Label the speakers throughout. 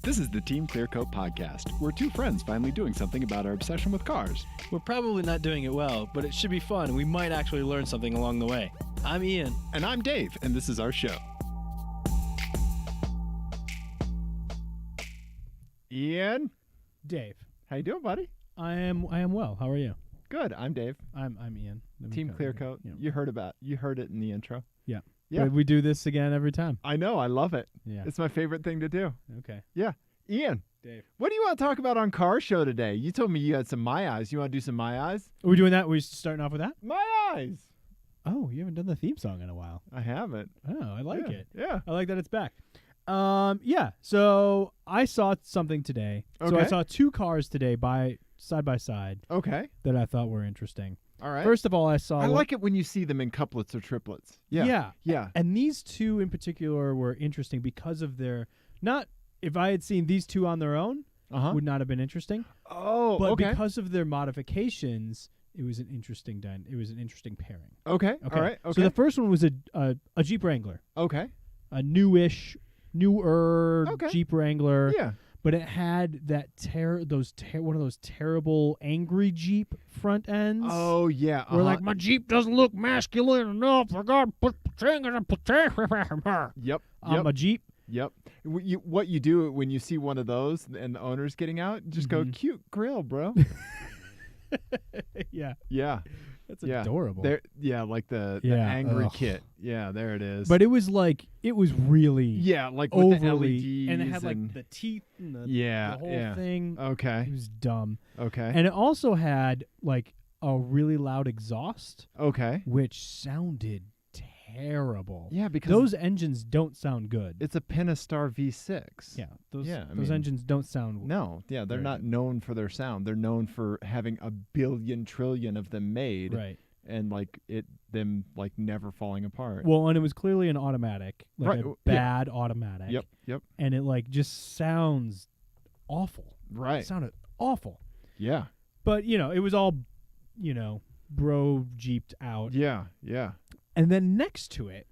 Speaker 1: This is the Team ClearCoat podcast. We're two friends finally doing something about our obsession with cars.
Speaker 2: We're probably not doing it well, but it should be fun, and we might actually learn something along the way. I'm Ian.
Speaker 1: And I'm Dave, and this is our show. Ian,
Speaker 3: Dave.
Speaker 1: how you doing, buddy?
Speaker 3: I am well. How are you?
Speaker 1: Good. I'm Dave.
Speaker 3: I'm Ian.
Speaker 1: Team ClearCoat.
Speaker 3: Yeah.
Speaker 1: You heard it in the intro.
Speaker 3: Yeah.
Speaker 1: Yeah.
Speaker 3: But we do this again every time.
Speaker 1: I know. I love it.
Speaker 3: Yeah.
Speaker 1: It's my favorite thing to do.
Speaker 3: Okay.
Speaker 1: Yeah. Ian,
Speaker 3: Dave.
Speaker 1: what do you want to talk about on Car Show today? You told me you had some My Eyes. You want to do some My Eyes?
Speaker 3: Are we doing that? We're starting off with that?
Speaker 1: My Eyes.
Speaker 3: Oh, you haven't done the theme song in a while.
Speaker 1: I haven't.
Speaker 3: Oh, I like
Speaker 1: Yeah.
Speaker 3: it.
Speaker 1: Yeah.
Speaker 3: I like that it's back. Yeah. So I saw something today. So I
Speaker 1: Okay.
Speaker 3: saw two cars today side by side
Speaker 1: Okay.
Speaker 3: that I thought were interesting.
Speaker 1: All right.
Speaker 3: First of all, I saw
Speaker 1: I like it when you see them in couplets or triplets. Yeah.
Speaker 3: Yeah.
Speaker 1: Yeah.
Speaker 3: And these two in particular were interesting because of their if I had seen these two on their own,
Speaker 1: Uh-huh.
Speaker 3: would not have been interesting.
Speaker 1: Oh,
Speaker 3: But
Speaker 1: okay.
Speaker 3: because of their modifications, it was an interesting pairing.
Speaker 1: Okay.
Speaker 3: Okay.
Speaker 1: All right. Okay.
Speaker 3: So the first one was a Jeep Wrangler,
Speaker 1: okay.
Speaker 3: a newer
Speaker 1: Okay.
Speaker 3: Jeep Wrangler.
Speaker 1: Yeah.
Speaker 3: But it had that one of those terrible angry Jeep front ends.
Speaker 1: Oh, yeah.
Speaker 3: Where like my Jeep doesn't look masculine enough. I gotta put thing in a
Speaker 1: Yep.
Speaker 3: a Jeep.
Speaker 1: Yep. What you do when you see one of those and the owner's getting out, just go,
Speaker 3: Mhm.
Speaker 1: cute grill, bro.
Speaker 3: Yeah,
Speaker 1: Yeah.
Speaker 3: that's
Speaker 1: Yeah.
Speaker 3: adorable.
Speaker 1: There. Yeah, like the
Speaker 3: Yeah,
Speaker 1: angry
Speaker 3: ugh.
Speaker 1: kit. Yeah, there it is.
Speaker 3: But it was really
Speaker 1: yeah, like with the
Speaker 3: overly,
Speaker 1: LEDs
Speaker 3: and it had like the teeth and the
Speaker 1: yeah,
Speaker 3: whole
Speaker 1: yeah.
Speaker 3: thing. It
Speaker 1: Okay.
Speaker 3: was dumb.
Speaker 1: Okay.
Speaker 3: And it also had like a really loud exhaust,
Speaker 1: Okay.
Speaker 3: which sounded terrible.
Speaker 1: Yeah, because
Speaker 3: Those engines don't sound good.
Speaker 1: it's a Pentastar V6.
Speaker 3: Yeah, those
Speaker 1: Yeah, I
Speaker 3: those
Speaker 1: mean,
Speaker 3: engines don't sound
Speaker 1: No, yeah, they're
Speaker 3: Very
Speaker 1: not known for their sound. They're known for having a billion trillion of them made,
Speaker 3: right.
Speaker 1: and like them never falling apart.
Speaker 3: Well, and it was clearly an automatic, like
Speaker 1: Right,
Speaker 3: a
Speaker 1: yeah.
Speaker 3: bad automatic.
Speaker 1: Yep, yep,
Speaker 3: And it like just sounds awful.
Speaker 1: right,
Speaker 3: It sounded awful.
Speaker 1: yeah,
Speaker 3: But, it was all, bro Jeeped out.
Speaker 1: yeah, yeah.
Speaker 3: And then next to it,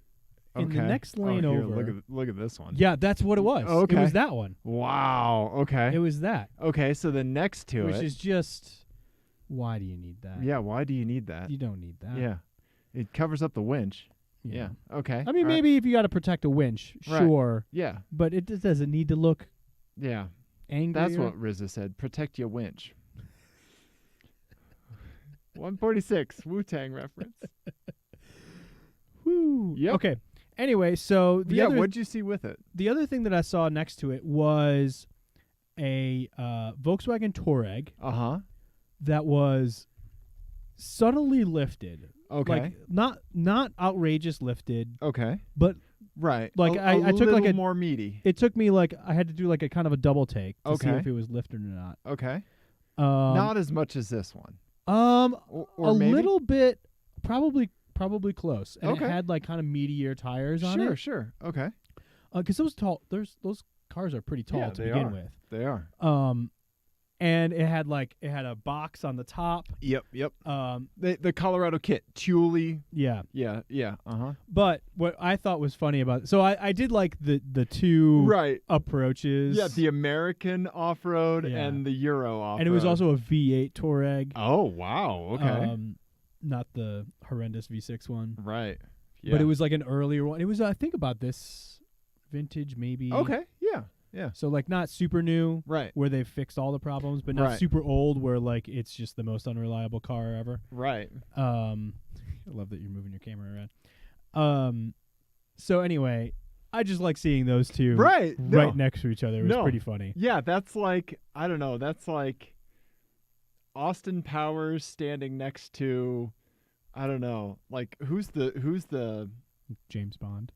Speaker 3: in the
Speaker 1: Okay.
Speaker 3: next lane
Speaker 1: here,
Speaker 3: over.
Speaker 1: Look at this one.
Speaker 3: Yeah, that's what it was.
Speaker 1: Okay.
Speaker 3: It was that one.
Speaker 1: Wow. Okay.
Speaker 3: It was that.
Speaker 1: Okay. So the next to
Speaker 3: Which
Speaker 1: it.
Speaker 3: is just, why do you need that?
Speaker 1: Yeah. Why do you need that?
Speaker 3: You don't need that.
Speaker 1: Yeah. It covers up the winch. Yeah. Okay.
Speaker 3: I mean,
Speaker 1: all right.
Speaker 3: maybe if you got to protect a winch,
Speaker 1: Right.
Speaker 3: sure.
Speaker 1: Yeah.
Speaker 3: But it just doesn't need to look
Speaker 1: Yeah.
Speaker 3: angry.
Speaker 1: That's what RZA said. Protect your winch. 146 Wu-Tang reference.
Speaker 3: Woo.
Speaker 1: Yep.
Speaker 3: Okay. Anyway, so
Speaker 1: What'd you see with it?
Speaker 3: the other thing that I saw next to it was a Volkswagen Touareg
Speaker 1: Uh huh.
Speaker 3: that was subtly lifted.
Speaker 1: Okay.
Speaker 3: Like not outrageous lifted,
Speaker 1: Okay.
Speaker 3: but
Speaker 1: Right.
Speaker 3: Like,
Speaker 1: a
Speaker 3: I took like
Speaker 1: little
Speaker 3: a
Speaker 1: more meaty.
Speaker 3: it took me like I had to do like a kind of a double take to see
Speaker 1: Okay.
Speaker 3: if it was lifted or not.
Speaker 1: Okay.
Speaker 3: Not
Speaker 1: Not as much as this one.
Speaker 3: or a
Speaker 1: maybe?
Speaker 3: little bit, probably close. And
Speaker 1: Okay.
Speaker 3: it had like kind of meatier tires on
Speaker 1: Sure.
Speaker 3: it.
Speaker 1: Sure. Okay.
Speaker 3: Because those cars are pretty tall
Speaker 1: Yeah,
Speaker 3: to
Speaker 1: they
Speaker 3: begin
Speaker 1: are.
Speaker 3: with.
Speaker 1: They are.
Speaker 3: And it had a box on the top.
Speaker 1: Yep. Yep.
Speaker 3: Um,
Speaker 1: The Colorado kit, Thule.
Speaker 3: yeah.
Speaker 1: Yeah. Yeah. Uh huh.
Speaker 3: But what I thought was funny about it, so I did like the two
Speaker 1: Right.
Speaker 3: approaches.
Speaker 1: Yeah. The American off-road
Speaker 3: Yeah.
Speaker 1: and the Euro off-road.
Speaker 3: and it was also a V8 Touareg.
Speaker 1: Oh wow. Okay.
Speaker 3: Not the horrendous V6 one.
Speaker 1: Right. Yeah.
Speaker 3: But it was like an earlier one. It was I think about this vintage maybe.
Speaker 1: Okay. Yeah. Yeah.
Speaker 3: So like not super new
Speaker 1: Right.
Speaker 3: where they've fixed all the problems, but not
Speaker 1: Right.
Speaker 3: super old where like it's just the most unreliable car ever.
Speaker 1: Right.
Speaker 3: I love that you're moving your camera around. So anyway, I just like seeing those two
Speaker 1: Right. No.
Speaker 3: next to each other. It was
Speaker 1: No.
Speaker 3: pretty funny.
Speaker 1: Yeah. That's like I don't know. That's like Austin Powers standing next to I don't know. Like who's the
Speaker 3: James Bond.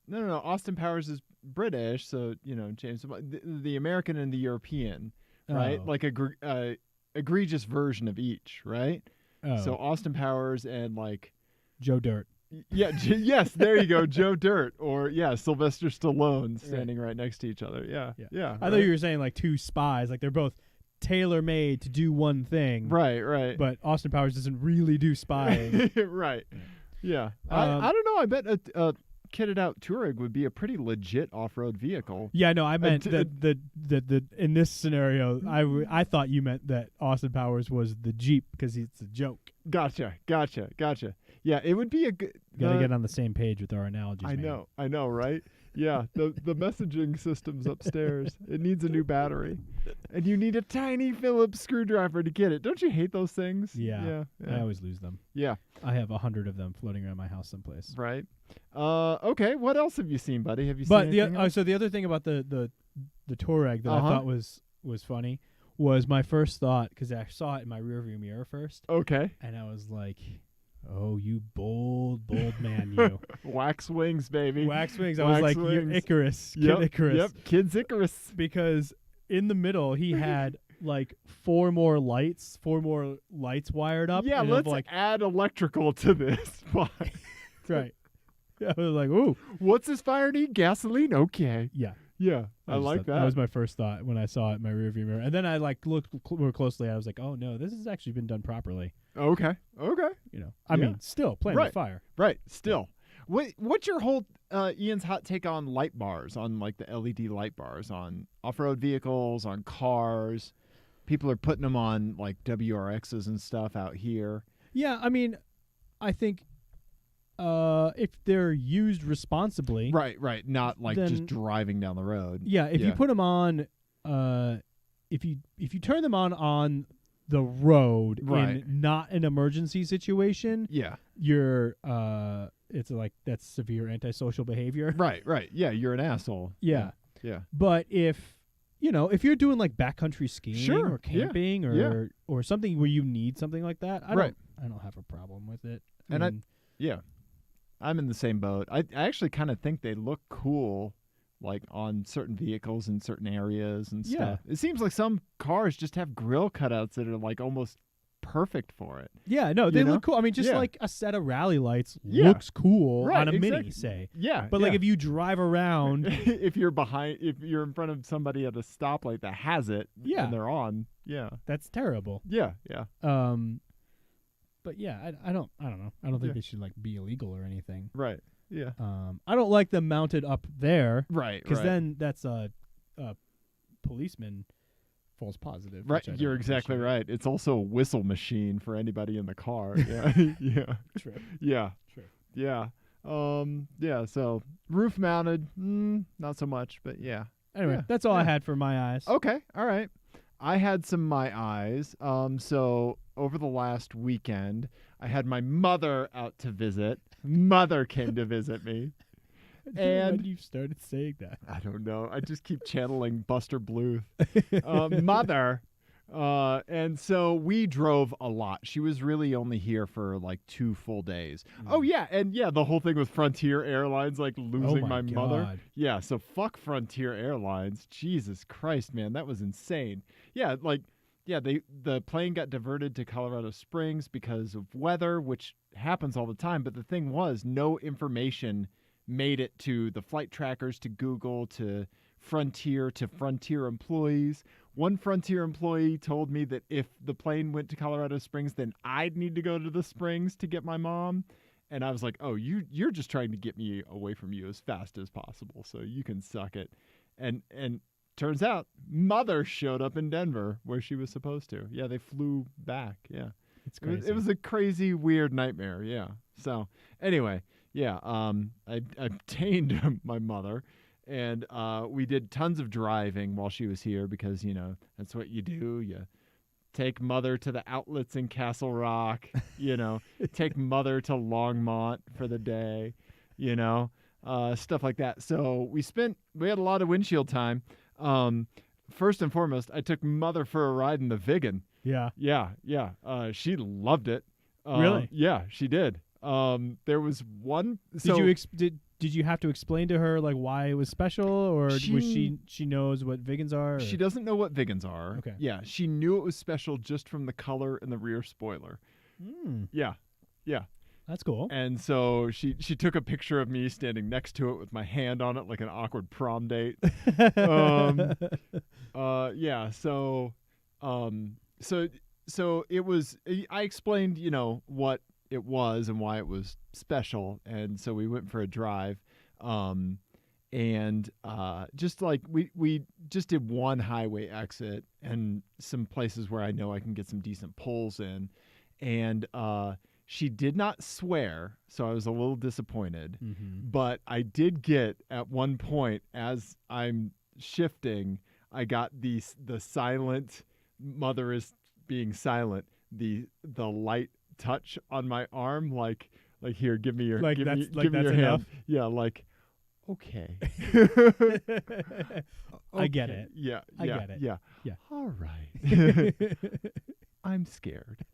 Speaker 1: No. Austin Powers is British, so James the American and the European, right?
Speaker 3: Oh.
Speaker 1: Like a egregious version of each, right?
Speaker 3: Oh.
Speaker 1: So Austin Powers and like
Speaker 3: Joe Dirt.
Speaker 1: yeah, yes, there you go, Joe Dirt, or Sylvester Stallone standing right next to each other. Yeah.
Speaker 3: I thought you were saying like two spies, like they're both tailor-made to do one thing.
Speaker 1: right.
Speaker 3: But Austin Powers doesn't really do spying.
Speaker 1: right. Yeah.
Speaker 3: Um,
Speaker 1: I don't know. I bet kitted out Touareg would be a pretty legit off-road vehicle.
Speaker 3: Yeah, no, I meant the in this scenario, I thought you meant that Austin Powers was the Jeep because it's a joke.
Speaker 1: Gotcha. Yeah, it would be a good.
Speaker 3: Gotta get on the same page with our analogies.
Speaker 1: I
Speaker 3: man.
Speaker 1: know, right? Yeah, the messaging system's upstairs. It needs a new battery, and you need a tiny Phillips screwdriver to get it. Don't you hate those things?
Speaker 3: Yeah. I always lose them.
Speaker 1: Yeah.
Speaker 3: I have 100 of them floating around my house someplace.
Speaker 1: Right. Okay. What else have you seen, buddy? Have you
Speaker 3: But
Speaker 1: seen anything else?
Speaker 3: so the other thing about the Touareg that I
Speaker 1: Uh-huh.
Speaker 3: thought was funny was my first thought, because I saw it in my rearview mirror first,
Speaker 1: Okay.
Speaker 3: and I was like, "Oh, you bold man, you."
Speaker 1: Wax wings, baby.
Speaker 3: Wax wings. I was like, "You're
Speaker 1: wings.
Speaker 3: Icarus, Kid
Speaker 1: Yep.
Speaker 3: Icarus."
Speaker 1: Yep. Kid's Icarus.
Speaker 3: Because in the middle he had like four more lights wired up.
Speaker 1: Yeah.
Speaker 3: and
Speaker 1: Let's
Speaker 3: like
Speaker 1: add electrical to this.
Speaker 3: right. I was like, "Ooh,
Speaker 1: What's this fire need? Gasoline? Okay.
Speaker 3: yeah."
Speaker 1: Yeah. I
Speaker 3: just
Speaker 1: like
Speaker 3: thought-
Speaker 1: that.
Speaker 3: That was my first thought when I saw it in my rearview mirror, and then I like looked more closely. I was like, "Oh no, this has actually been done properly."
Speaker 1: Okay.
Speaker 3: You know, I
Speaker 1: Yeah.
Speaker 3: mean, still playing
Speaker 1: Right.
Speaker 3: with fire.
Speaker 1: Right. Still. What's your whole Ian's hot take on light bars, on like the LED light bars on off-road vehicles, on cars? People are putting them on like WRXs and stuff out here.
Speaker 3: Yeah, I mean, I think if they're used responsibly,
Speaker 1: Right. Not like
Speaker 3: Then-
Speaker 1: just driving down the road.
Speaker 3: yeah, if you put them on, if you turn them on the road
Speaker 1: Right.
Speaker 3: in not an emergency situation,
Speaker 1: Yeah.
Speaker 3: you're it's like that's severe antisocial behavior.
Speaker 1: Right. Yeah, you're an asshole.
Speaker 3: Yeah.
Speaker 1: Yeah.
Speaker 3: But if you're doing like backcountry skiing
Speaker 1: Sure,
Speaker 3: or
Speaker 1: yeah,
Speaker 3: camping or something where you need something like that, I
Speaker 1: Right.
Speaker 3: don't have a problem with it.
Speaker 1: And Yeah. I'm in the same boat. I actually kind of think they look cool, like on certain vehicles in certain areas and stuff. It seems like some cars just have grill cutouts that are like almost perfect for it.
Speaker 3: yeah, no, they
Speaker 1: You know?
Speaker 3: look cool. I mean, just
Speaker 1: Yeah.
Speaker 3: like a set of rally lights
Speaker 1: Yeah.
Speaker 3: looks cool
Speaker 1: Right,
Speaker 3: on a
Speaker 1: exactly.
Speaker 3: Mini, say.
Speaker 1: Yeah.
Speaker 3: But like if you drive around,
Speaker 1: if you're in front of somebody at a stoplight that has it,
Speaker 3: Yeah.
Speaker 1: and they're on, yeah,
Speaker 3: that's terrible.
Speaker 1: yeah.
Speaker 3: But yeah, I don't know. I don't think
Speaker 1: Yeah.
Speaker 3: they should like be illegal or anything.
Speaker 1: Right. Yeah.
Speaker 3: I don't like them mounted up there
Speaker 1: Right.
Speaker 3: because
Speaker 1: right.
Speaker 3: then that's a policeman false positive.
Speaker 1: Right,
Speaker 3: which I don't
Speaker 1: you're exactly
Speaker 3: appreciate.
Speaker 1: right. It's also a whistle machine for anybody in the car. Yeah, yeah,
Speaker 3: True.
Speaker 1: yeah,
Speaker 3: True.
Speaker 1: yeah. Yeah. So roof mounted, not so much, but yeah.
Speaker 3: Anyway,
Speaker 1: Yeah,
Speaker 3: that's all I
Speaker 1: yeah.
Speaker 3: had for my eyes.
Speaker 1: Okay, all right. I had some my eyes. So over the last weekend, I had my mother out to visit. Mother came to visit me.
Speaker 3: When
Speaker 1: And
Speaker 3: you started saying that,
Speaker 1: I don't know. I just keep channeling Buster Bluth. Mother. And so we drove a lot. She was really only here for like 2 full days. Oh, yeah. And yeah, the whole thing with Frontier Airlines, like losing
Speaker 3: my
Speaker 1: mother.
Speaker 3: God.
Speaker 1: Yeah. So fuck Frontier Airlines. Jesus Christ, man. That was insane. Yeah. Like, yeah, the plane got diverted to Colorado Springs because of weather, which happens all the time. But the thing was, no information made it to the flight trackers, to Google, to Frontier employees. One Frontier employee told me that if the plane went to Colorado Springs, then I'd need to go to the Springs to get my mom. And I was like, oh, you're just trying to get me away from you as fast as possible, so you can suck it. And turns out Mother showed up in Denver where she was supposed to. Yeah, they flew back. Yeah.
Speaker 3: it's
Speaker 1: It was,
Speaker 3: crazy.
Speaker 1: it was a crazy, weird nightmare. Yeah. So anyway, yeah, I obtained my mother, and we did tons of driving while she was here because, that's what you do. You take Mother to the outlets in Castle Rock, take Mother to Longmont for the day, stuff like that. So we had a lot of windshield time. First and foremost, I took Mother for a ride in the Viggen.
Speaker 3: yeah.
Speaker 1: Yeah. She loved it.
Speaker 3: Really?
Speaker 1: Yeah, she did. There was one. So
Speaker 3: Did you have to explain to her like why it was special, or was
Speaker 1: She-
Speaker 3: she knows what Viggens are? Or?
Speaker 1: she doesn't know what Viggens are.
Speaker 3: Okay.
Speaker 1: Yeah, she knew it was special just from the color and the rear spoiler. Yeah.
Speaker 3: That's cool.
Speaker 1: And so she took a picture of me standing next to it with my hand on it like an awkward prom date. Yeah. So it was. I explained, what it was and why it was special, and so we went for a drive. And just like we just did one highway exit and some places where I know I can get some decent pulls in, and she did not swear, so I was a little disappointed. But I did get at one point, as I'm shifting, I got the silent, mother is being silent, the light touch on my arm, like here, give me your give me your hand. Yeah, like, okay.
Speaker 3: I get it.
Speaker 1: Yeah,
Speaker 3: I get it.
Speaker 1: Yeah.
Speaker 3: Yeah.
Speaker 1: All right. I'm scared.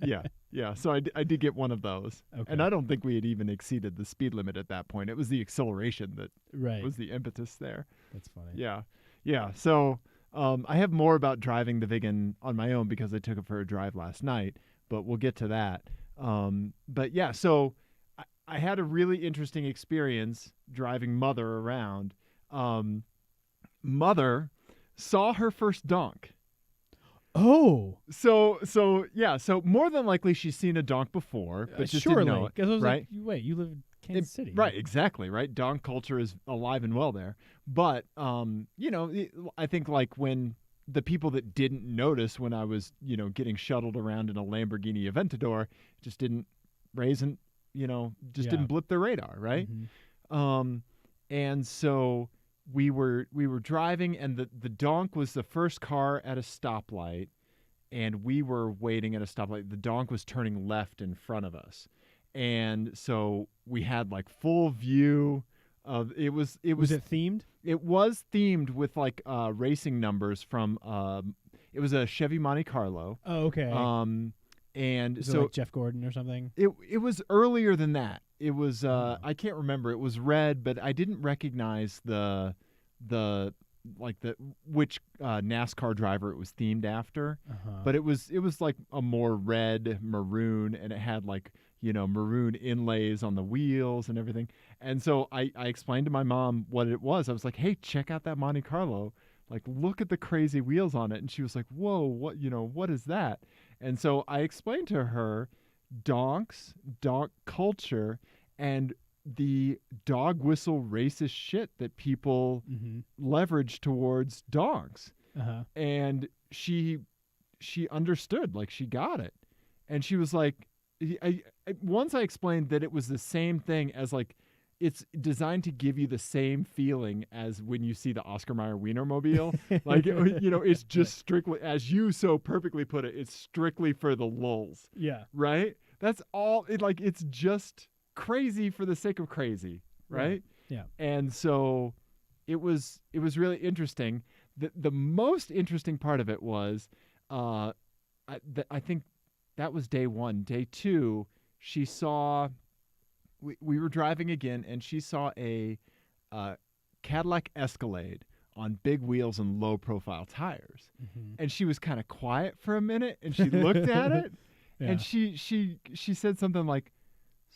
Speaker 1: Yeah. So I did get one of those.
Speaker 3: Okay.
Speaker 1: And I don't think we had even exceeded the speed limit at that point. It was the acceleration that
Speaker 3: Right.
Speaker 1: was the impetus there.
Speaker 3: That's funny.
Speaker 1: Yeah. So I have more about driving the Viggen on my own because I took it for a drive last night, but we'll get to that. But yeah, so I had a really interesting experience driving Mother around. Mother saw her first donk.
Speaker 3: Oh,
Speaker 1: So more than likely she's seen a donk before, but just
Speaker 3: surely.
Speaker 1: didn't know it,
Speaker 3: 'Cause I was
Speaker 1: right?
Speaker 3: like, wait, you live in Kansas City,
Speaker 1: Right, exactly, right? Donk culture is alive and well there. But I think like when the people that didn't notice when I was, getting shuttled around in a Lamborghini Aventador just didn't raise and, didn't blip their radar, right? And so we were driving, and the donk was the first car at a stoplight, and we were waiting at a stoplight. The donk was turning left in front of us, and so we had like full view of it. Was it
Speaker 3: themed?
Speaker 1: It was themed with like racing numbers from it was a Chevy Monte Carlo.
Speaker 3: Oh, okay.
Speaker 1: And
Speaker 3: Is it
Speaker 1: so
Speaker 3: like Jeff Gordon or something?
Speaker 1: It was earlier than that. It was I can't remember. It was red, but I didn't recognize which NASCAR driver it was themed after. But it was like a more red maroon, and it had like maroon inlays on the wheels and everything. And so I explained to my mom what it was. I was like, hey, check out that Monte Carlo. Like, look at the crazy wheels on it. And she was like, whoa, what is that? And so I explained to her donks, donk culture, and the dog whistle racist shit that people leverage towards dogs. And she understood, like she got it. And she was like, once I explained that it was the same thing as like, it's designed to give you the same feeling as when you see the Oscar Mayer Wienermobile. Like, it's just strictly, as you so perfectly put it, it's strictly for the lulz.
Speaker 3: Yeah.
Speaker 1: Right? That's all. It's just crazy for the sake of crazy. Right?
Speaker 3: Yeah.
Speaker 1: And so it was really interesting. The most interesting part of it was, I think that was day one. Day two, she saw... We were driving again, and she saw a Cadillac Escalade on big wheels and low-profile tires. And she was kind of quiet for a minute, and she looked at it, and she said something like,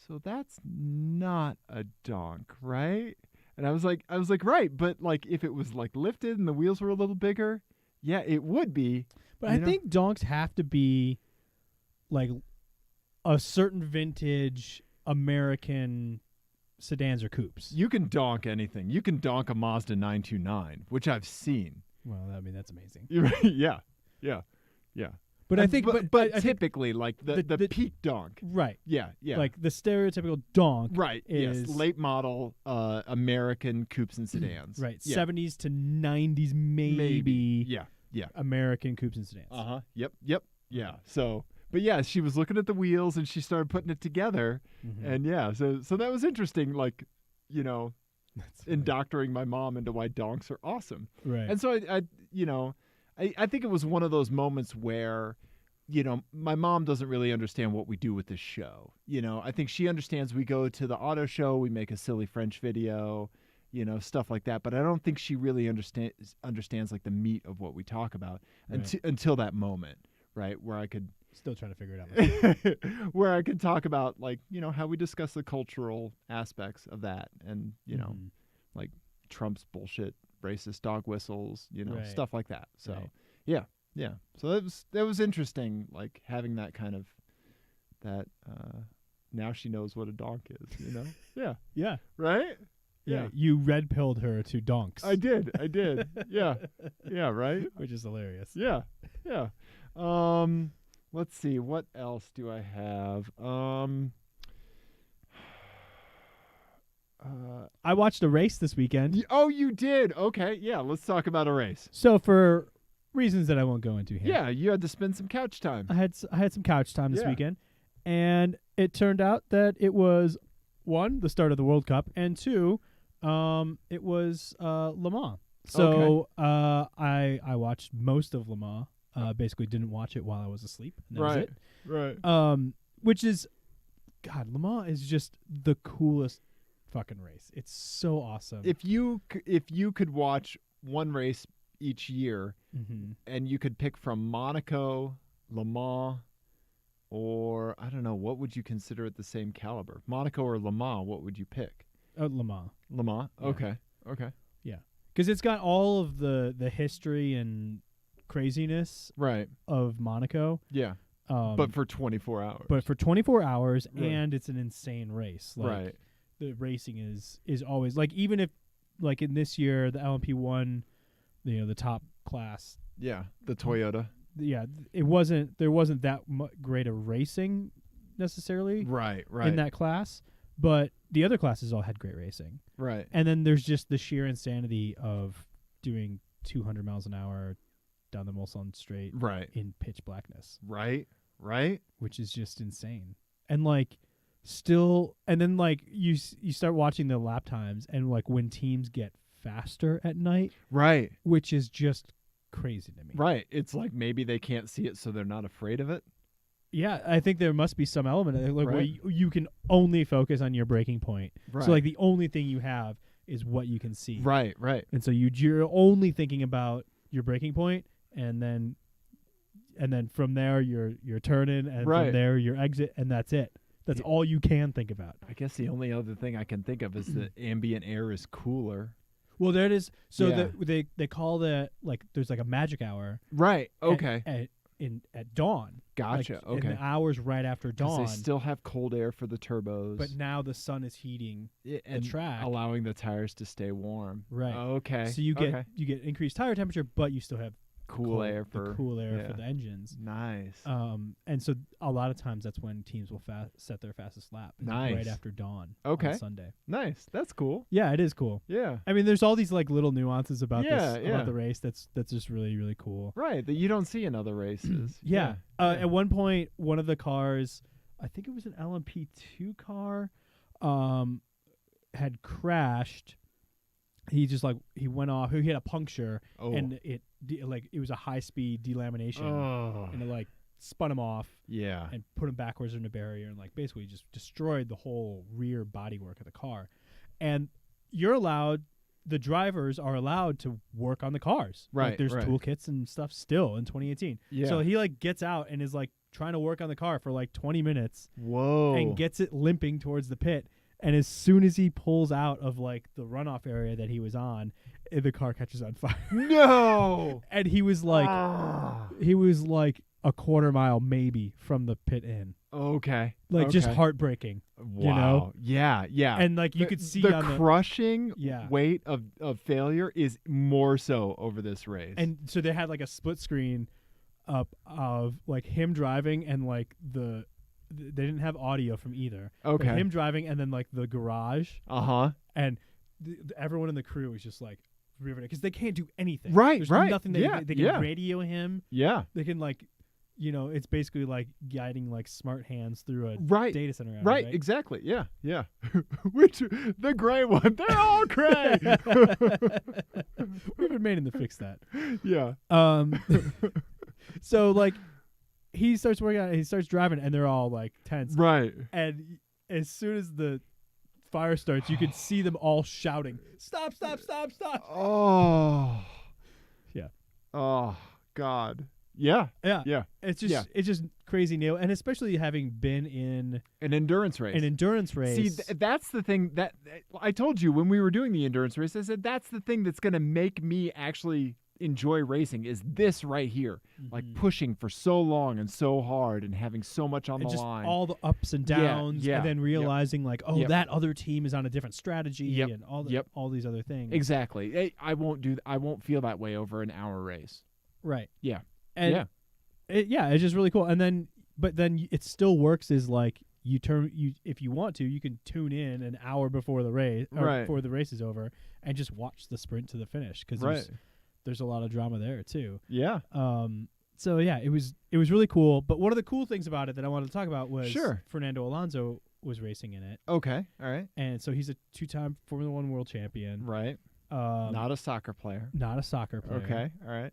Speaker 1: "So that's not a donk, right?" And I was like, right, but like if it was like lifted and the wheels were a little bigger, yeah, it would be.
Speaker 3: But I think donks have to be like a certain vintage American sedans or coupes.
Speaker 1: You can donk anything. You can donk a Mazda 929, which I've seen.
Speaker 3: Well, I mean, that's amazing.
Speaker 1: Yeah.
Speaker 3: But I think,
Speaker 1: but typically, like the peak donk,
Speaker 3: right?
Speaker 1: Yeah.
Speaker 3: Like the stereotypical donk,
Speaker 1: right?
Speaker 3: Is
Speaker 1: late model American coupes and sedans,
Speaker 3: right?
Speaker 1: Yeah.
Speaker 3: 70s to 90s, maybe.
Speaker 1: Yeah.
Speaker 3: American coupes and sedans.
Speaker 1: Yep. Yeah. So. But yeah, she was looking at the wheels and she started putting it together, and so that was interesting. Like, indoctrinating my mom into why donks are awesome.
Speaker 3: Right.
Speaker 1: And so I think it was one of those moments where, my mom doesn't really understand what we do with this show. I think she understands we go to the auto show, we make a silly French video, stuff like that. But I don't think she really understands like the meat of what we talk about until that moment, right, where I could.
Speaker 3: Still trying to figure it out.
Speaker 1: Where I could talk about like, how we discuss the cultural aspects of that, and, like Trump's bullshit, racist dog whistles, stuff like that. So yeah. So that was interesting, like having that kind of now she knows what a donk is, Yeah.
Speaker 3: Yeah.
Speaker 1: Right? Yeah.
Speaker 3: You red pilled her to donks.
Speaker 1: I did. Yeah. Yeah, right?
Speaker 3: Which is hilarious.
Speaker 1: Yeah. Yeah. Let's see. What else do I have?
Speaker 3: I watched a race this weekend.
Speaker 1: Oh, you did? Okay. Yeah, let's talk about a race.
Speaker 3: So for reasons that I won't go into here.
Speaker 1: Yeah, you had to spend some couch time.
Speaker 3: I had some couch time this
Speaker 1: Yeah.
Speaker 3: weekend, and it turned out that it was one, the start of the World Cup, and two, it was Le Mans. So I watched most of Le Mans. Basically didn't watch it while I was asleep. And that was it.
Speaker 1: Right.
Speaker 3: Which is, God, Le Mans is just the coolest fucking race. It's so awesome.
Speaker 1: If you could watch one race each year, and you could pick from Monaco, Le Mans, or I don't know, what would you consider at the same caliber? Monaco or Le Mans? What would you pick?
Speaker 3: Le Mans.
Speaker 1: Le Mans.
Speaker 3: Yeah.
Speaker 1: Okay.
Speaker 3: Yeah, because it's got all of the history and craziness
Speaker 1: Right.
Speaker 3: of Monaco.
Speaker 1: Yeah. But for 24 hours.
Speaker 3: But for 24 hours,
Speaker 1: Right.
Speaker 3: and it's an insane race. Like,
Speaker 1: right.
Speaker 3: the racing is always like, even if like in this year the LMP won, the top class.
Speaker 1: Yeah. The Toyota.
Speaker 3: Yeah, there wasn't that great a racing necessarily
Speaker 1: Right.
Speaker 3: in that class, but the other classes all had great racing.
Speaker 1: Right.
Speaker 3: And then there's just the sheer insanity of doing 200 miles an hour down the Mulsanne Straight
Speaker 1: Right.
Speaker 3: in pitch blackness,
Speaker 1: Right.
Speaker 3: which is just insane. And like still, and then like you start watching the lap times, and like when teams get faster at night,
Speaker 1: Right.
Speaker 3: which is just crazy to me.
Speaker 1: Right. It's like maybe they can't see it, so they're not afraid of it.
Speaker 3: Yeah, I think there must be some element of it, like where
Speaker 1: Right.
Speaker 3: you can only focus on your braking point.
Speaker 1: Right.
Speaker 3: So like the only thing you have is what you can see.
Speaker 1: Right. Right.
Speaker 3: And so you're only thinking about your braking point, and then from there you're turning, and
Speaker 1: Right.
Speaker 3: from there your exit, and that's it. That's all you can think about.
Speaker 1: I guess the only other thing I can think of is that ambient air is cooler.
Speaker 3: Well, there it is. So
Speaker 1: Yeah.
Speaker 3: they call that, like, there's like a magic hour.
Speaker 1: Right. Okay.
Speaker 3: At dawn.
Speaker 1: Gotcha.
Speaker 3: Like,
Speaker 1: Okay.
Speaker 3: In the hours right after
Speaker 1: 'Cause
Speaker 3: dawn.
Speaker 1: they still have cold air for the turbos.
Speaker 3: But now the sun is heating
Speaker 1: and
Speaker 3: track.
Speaker 1: allowing the tires to stay warm.
Speaker 3: Right.
Speaker 1: Okay.
Speaker 3: So you get increased tire temperature, but you still have
Speaker 1: cool air for
Speaker 3: the engines.
Speaker 1: Nice.
Speaker 3: And so a lot of times that's when teams will set their fastest lap.
Speaker 1: Nice.
Speaker 3: Right after dawn.
Speaker 1: Okay.
Speaker 3: On Sunday.
Speaker 1: Nice. That's cool.
Speaker 3: Yeah, it is cool.
Speaker 1: Yeah.
Speaker 3: I mean, there's all these like little nuances about
Speaker 1: Yeah,
Speaker 3: this
Speaker 1: yeah.
Speaker 3: about the race. That's just really, really cool.
Speaker 1: Right. That you don't see in other races.
Speaker 3: Yeah. At one point, one of the cars, I think it was an LMP2 car, had crashed. He just he went off. He had a puncture, and it was a high speed delamination, and it spun him off.
Speaker 1: Yeah.
Speaker 3: And put him backwards in a barrier, and basically just destroyed the whole rear bodywork of the car. And the drivers are allowed to work on the cars.
Speaker 1: Right.
Speaker 3: There's
Speaker 1: right.
Speaker 3: toolkits and stuff still in 2018.
Speaker 1: Yeah.
Speaker 3: So he gets out and is trying to work on the car for 20 minutes.
Speaker 1: Whoa.
Speaker 3: And gets it limping towards the pit. And as soon as he pulls out of the runoff area that he was on, the car catches on fire.
Speaker 1: No.
Speaker 3: And he was a quarter mile maybe from the pit in.
Speaker 1: Okay.
Speaker 3: Just heartbreaking.
Speaker 1: Wow.
Speaker 3: You know?
Speaker 1: Yeah. Yeah.
Speaker 3: And you could see
Speaker 1: the
Speaker 3: on
Speaker 1: crushing
Speaker 3: Yeah.
Speaker 1: weight of failure is more so over this race.
Speaker 3: And so they had a split screen up of him driving, and they didn't have audio from either.
Speaker 1: Okay.
Speaker 3: But him driving, and then the garage, and everyone in the crew was just riveted because they can't do anything.
Speaker 1: Right.
Speaker 3: There's
Speaker 1: right.
Speaker 3: nothing they can radio him.
Speaker 1: Yeah.
Speaker 3: They can it's basically guiding smart hands through a
Speaker 1: Right.
Speaker 3: data center area,
Speaker 1: Right. Exactly. Yeah. Yeah. Which the gray one? They're all gray.
Speaker 3: We've been meaning to fix that.
Speaker 1: Yeah.
Speaker 3: So he starts working on it, he starts driving, and they're all tense.
Speaker 1: Right.
Speaker 3: And as soon as the fire starts, you can see them all shouting, "Stop, stop, stop, stop."
Speaker 1: Oh.
Speaker 3: Yeah.
Speaker 1: Oh God. Yeah.
Speaker 3: Yeah.
Speaker 1: Yeah.
Speaker 3: It's just crazy, Neil, and especially having been in
Speaker 1: An endurance race.
Speaker 3: See,
Speaker 1: that's the thing that I told you when we were doing the endurance race. I said that's the thing that's going to make me actually enjoy racing is this right here. Like
Speaker 3: Mhm.
Speaker 1: pushing for so long and so hard and having so much on
Speaker 3: and
Speaker 1: the
Speaker 3: just
Speaker 1: line.
Speaker 3: all the ups and
Speaker 1: Yeah,
Speaker 3: downs,
Speaker 1: yeah,
Speaker 3: and then
Speaker 1: yep.
Speaker 3: realizing like, oh,
Speaker 1: Yep.
Speaker 3: that other team is on a different strategy,
Speaker 1: Yep,
Speaker 3: and all
Speaker 1: yep.
Speaker 3: all these other things.
Speaker 1: Exactly. I won't feel that way over an hour race.
Speaker 3: Right.
Speaker 1: Yeah.
Speaker 3: And
Speaker 1: yeah.
Speaker 3: it's just really cool. And then, but then it still works is like if you want to, you can tune in an hour before the race, or
Speaker 1: Right.
Speaker 3: before the race is over, and just watch the sprint to the finish because
Speaker 1: Right.
Speaker 3: there's a lot of drama there too.
Speaker 1: Yeah.
Speaker 3: So yeah, it was really cool. But one of the cool things about it that I wanted to talk about was
Speaker 1: Sure.
Speaker 3: Fernando Alonso was racing in it,
Speaker 1: Okay. All right.
Speaker 3: and so he's a 2-time Formula One world champion.
Speaker 1: Right.
Speaker 3: Not
Speaker 1: Not a soccer player.
Speaker 3: a soccer player.
Speaker 1: Okay. All right.